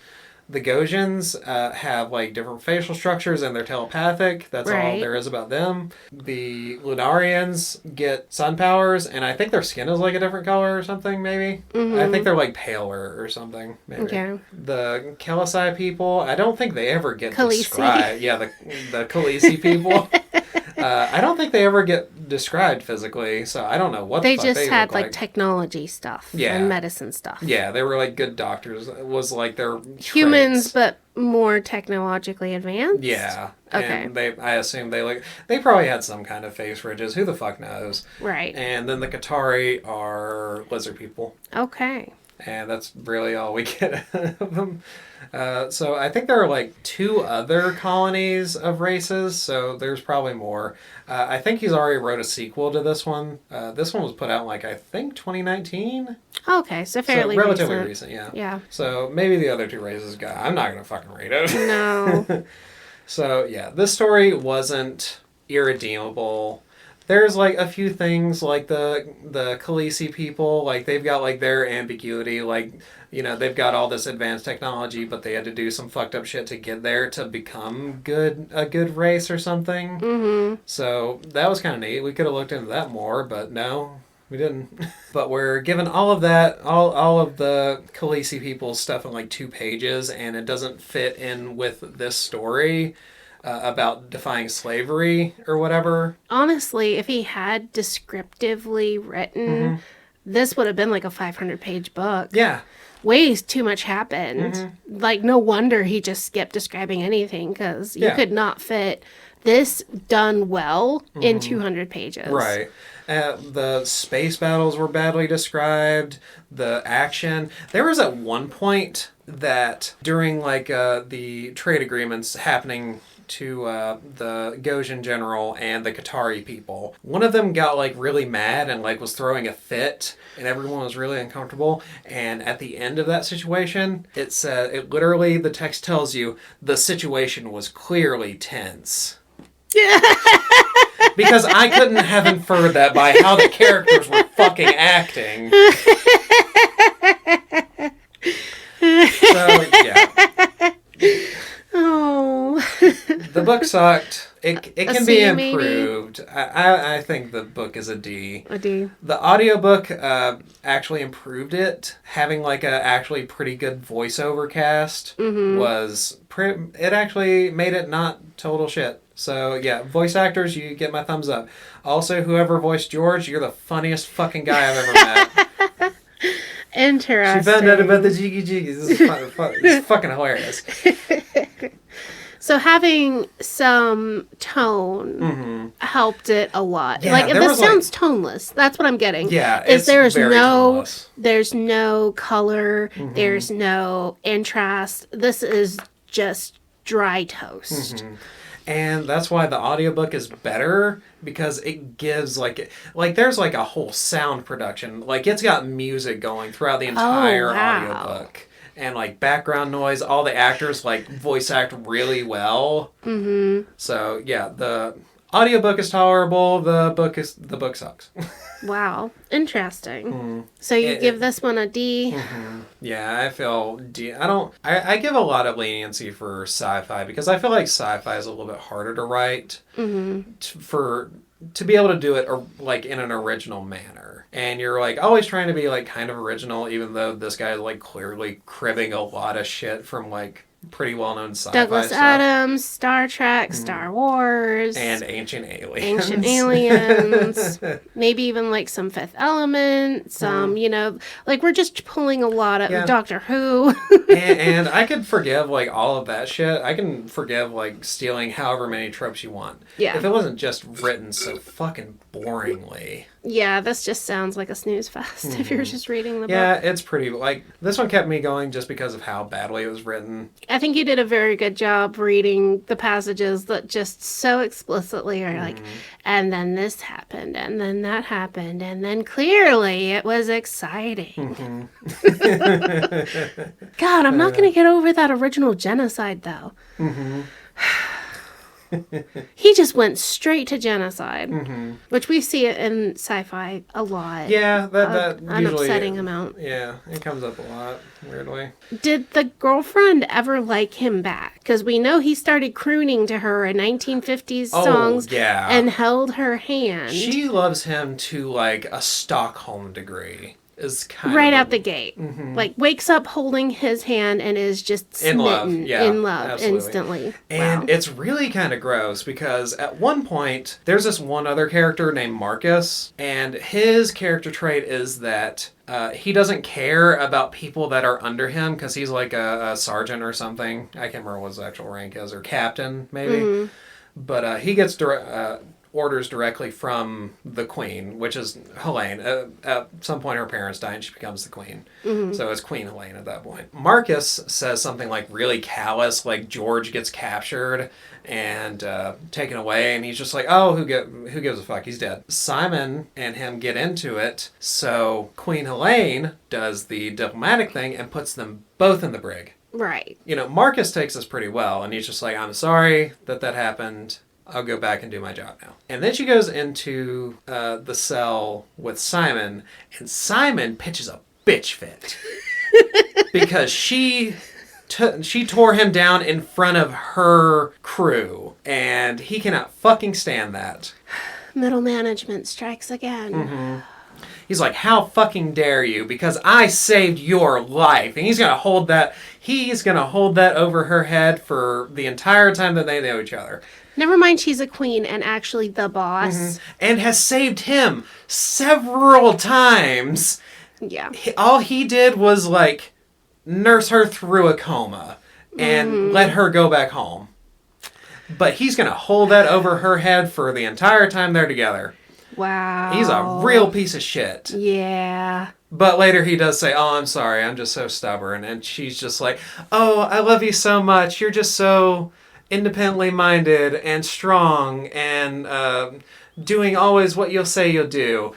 Speaker 2: The Gojans have, like, different facial structures, and they're telepathic. That's all there is about them. The Lunarians get sun powers, and I think their skin is, like, a different color or something, maybe. Mm-hmm. I think they're, like, paler or something, maybe. Okay. The Kelasi people, I don't think they ever get described. Yeah, the Khaleesi people. I don't think they ever get described physically, so I don't know what
Speaker 1: they
Speaker 2: the fuck
Speaker 1: just
Speaker 2: they
Speaker 1: had
Speaker 2: look like.
Speaker 1: technology stuff and medicine stuff.
Speaker 2: Yeah, they were like good doctors. It was like their
Speaker 1: humans,
Speaker 2: traits.
Speaker 1: But more technologically advanced.
Speaker 2: Yeah.
Speaker 1: Okay.
Speaker 2: And I assume they probably had some kind of face ridges. Who the fuck knows?
Speaker 1: Right.
Speaker 2: And then the Qatari are lizard people.
Speaker 1: Okay.
Speaker 2: And that's really all we get of them. So I think there are like 2 other colonies of races, so there's probably more. I think he's already wrote a sequel to this one. This one was put out in, like, I think 2019?
Speaker 1: Okay, so fairly
Speaker 2: relatively recent, yeah.
Speaker 1: Yeah.
Speaker 2: So maybe the other 2 races I'm not going to fucking read it.
Speaker 1: No.
Speaker 2: So yeah, this story wasn't irredeemable. There's, like, a few things, like the Khaleesi people, like, they've got, like, their ambiguity, like, they've got all this advanced technology, but they had to do some fucked up shit to get there to become a good race or something. Mm-hmm. So that was kind of neat. We could have looked into that more, but no, we didn't. But we're given all of that, all of the Khaleesi people's stuff in, like, 2 pages, and it doesn't fit in with this story. About defying slavery or whatever.
Speaker 1: Honestly, if he had descriptively written, this would have been like a 500-page book.
Speaker 2: Yeah.
Speaker 1: Way too much happened. Mm-hmm. Like, no wonder he just skipped describing anything, because you could not fit this done well in 200 pages.
Speaker 2: Right. The space battles were badly described. The action. There was at one point that during, like, the trade agreements happening to the Gojan general and the Qatari people. One of them got, like, really mad and, like, was throwing a fit, and everyone was really uncomfortable. And at the end of that situation, it literally, the text tells you, the situation was clearly tense. Because I couldn't have inferred that by how the characters were fucking acting. So, yeah.
Speaker 1: Oh.
Speaker 2: The book sucked. It can be improved. I think the book is a D.
Speaker 1: A D.
Speaker 2: The audiobook actually improved it. Having, like, a actually pretty good voiceover cast was... it actually made it not total shit. So, yeah, voice actors, you get my thumbs up. Also, whoever voiced George, you're the funniest fucking guy I've ever met.
Speaker 1: Interesting.
Speaker 2: She found out about the jiggy jiggies. This is fucking hilarious.
Speaker 1: So having some tone helped it a lot.
Speaker 2: Yeah,
Speaker 1: like, this sounds toneless. That's what I'm getting.
Speaker 2: Yeah, it's very toneless.
Speaker 1: There's no color. There's no contrast. This is just dry toast.
Speaker 2: And that's why the audiobook is better, because it gives like there's like a whole sound production. Like it's got music going throughout the entire audiobook. And like background noise, all the actors like voice act really well. Mm-hmm. So yeah, the audiobook is tolerable. The book sucks.
Speaker 1: Wow, interesting. So you give this one a D?
Speaker 2: Yeah, I feel D. I give a lot of leniency for sci-fi, because I feel like sci-fi is a little bit harder to write to be able to do it like in an original manner. And you're like always trying to be like kind of original, even though this guy is like clearly cribbing a lot of shit from like pretty well-known sci-fi
Speaker 1: Douglas
Speaker 2: stuff.
Speaker 1: Adams, Star Trek, Star Wars.
Speaker 2: And Ancient Aliens.
Speaker 1: Ancient Aliens. Maybe even like some Fifth Element. Some, you know, like we're just pulling a lot of Doctor Who.
Speaker 2: and I could forgive like all of that shit. I can forgive like stealing however many tropes you want.
Speaker 1: Yeah.
Speaker 2: If it wasn't just written so fucking boringly.
Speaker 1: Yeah, this just sounds like a snooze fest if you're just reading the book.
Speaker 2: Yeah, it's pretty, like, this one kept me going just because of how badly it was written.
Speaker 1: I think you did a very good job reading the passages that just so explicitly are like, and then this happened, and then that happened, and then clearly it was exciting. God, I'm not going to get over that original genocide, though. He just went straight to genocide, which we see it in sci-fi a lot.
Speaker 2: Yeah, that
Speaker 1: an
Speaker 2: usually,
Speaker 1: upsetting amount.
Speaker 2: Yeah, it comes up a lot, weirdly.
Speaker 1: Did the girlfriend ever like him back? Because we know he started crooning to her in 1950s songs and held her hand.
Speaker 2: She loves him to, like, a Stockholm degree. Is kind
Speaker 1: right
Speaker 2: of
Speaker 1: out the gate. Like, wakes up holding his hand and is just smitten in love instantly.
Speaker 2: And it's really kind of gross, because at one point, there's this one other character named Marcus, and his character trait is that he doesn't care about people that are under him, because he's like a sergeant or something. I can't remember what his actual rank is, or captain, maybe. But he gets orders directly from the queen, which is Helene. At some point her parents die and she becomes the queen. So it's Queen Helene at that point. Marcus says something like really callous, like George gets captured and taken away, and he's just like, oh, who gives a fuck, he's dead. Simon and him get into it, so Queen Helene does the diplomatic thing and puts them both in the brig.
Speaker 1: Right.
Speaker 2: You know, Marcus takes this pretty well, and he's just like, I'm sorry that happened. I'll go back and do my job now. And then she goes into the cell with Simon, and Simon pitches a bitch fit. Because she tore him down in front of her crew, and he cannot fucking stand that.
Speaker 1: Middle management strikes again.
Speaker 2: He's like, how fucking dare you, because I saved your life. And he's going to hold that over her head for the entire time that they know each other.
Speaker 1: Never mind she's a queen and actually the boss.
Speaker 2: And has saved him several times.
Speaker 1: Yeah.
Speaker 2: All he did was, like, nurse her through a coma and let her go back home. But he's going to hold that over her head for the entire time they're together.
Speaker 1: Wow.
Speaker 2: He's a real piece of shit.
Speaker 1: Yeah.
Speaker 2: But later he does say, oh, I'm sorry, I'm just so stubborn. And she's just like, oh, I love you so much. You're just so independently minded and strong and doing always what you'll say you'll do.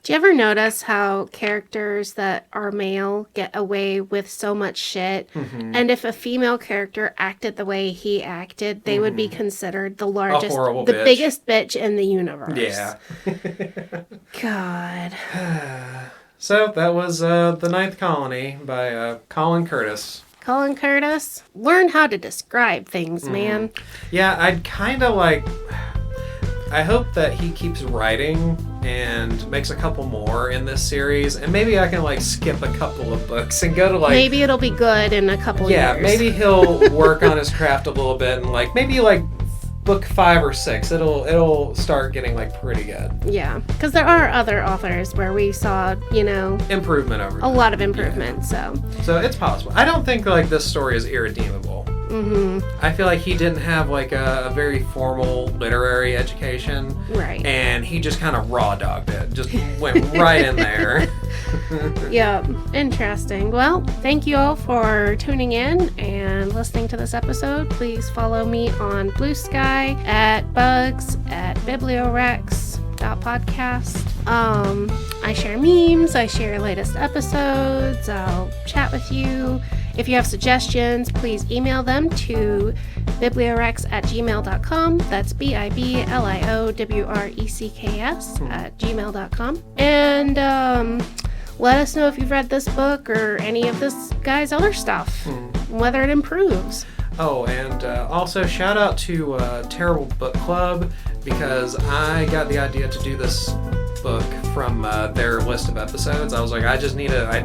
Speaker 1: Do you ever notice how characters that are male get away with so much shit? And if a female character acted the way he acted, they would be considered the largest, biggest bitch in the universe.
Speaker 2: Yeah.
Speaker 1: God.
Speaker 2: So that was The Ninth Colony by Colin Curtis.
Speaker 1: Colin Curtis, learn how to describe things, man.
Speaker 2: Yeah, I'd kind of like... I hope that he keeps writing and makes a couple more in this series, and maybe I can like skip a couple of books and go to like... Maybe
Speaker 1: it'll be good in a couple years.
Speaker 2: Yeah, maybe he'll work on his craft a little bit, and like maybe like book 5 or 6, it'll start getting like pretty good.
Speaker 1: Yeah, because there are other authors where we saw, you know...
Speaker 2: improvement over
Speaker 1: a lot of improvement,
Speaker 2: yeah. So it's possible. I don't think like this story is irredeemable. I feel like he didn't have like a very formal literary education.
Speaker 1: Right.
Speaker 2: And he just kind of raw dogged it. Just went right in there.
Speaker 1: Yep. Interesting. Well, thank you all for tuning in and listening to this episode. Please follow me on Blue Sky, at Bugs, at BiblioWrecks podcast. I share memes, I share latest episodes, I'll chat with you. If you have suggestions, please email them to BiblioWrecks@gmail.com. That's BiblioWrecks @gmail.com. And let us know if you've read this book or any of this guy's other stuff, whether it improves.
Speaker 2: Oh, and also shout out to Terrible Book Club, because I got the idea to do this book from their list of episodes. I was like, I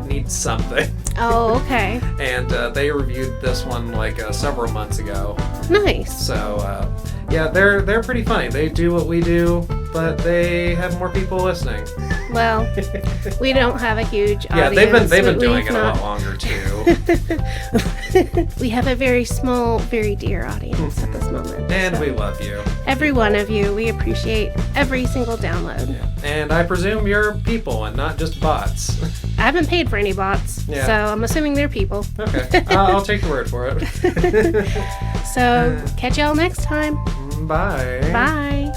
Speaker 2: need something.
Speaker 1: Oh, okay.
Speaker 2: And they reviewed this one like several months ago.
Speaker 1: Nice.
Speaker 2: So yeah, they're pretty funny. They do what we do, but they have more people listening.
Speaker 1: Well, we don't have a huge audience.
Speaker 2: Yeah, they've been doing it a lot longer too.
Speaker 1: We have a very small, very dear audience at this moment.
Speaker 2: And
Speaker 1: so.
Speaker 2: we love you.
Speaker 1: Every one of you. We appreciate every single download.
Speaker 2: Yeah. And I presume you're people and not just bots.
Speaker 1: I haven't paid for any bots, so I'm assuming they're people.
Speaker 2: Okay, I'll take your word for it.
Speaker 1: So, catch y'all next time.
Speaker 2: Bye.
Speaker 1: Bye.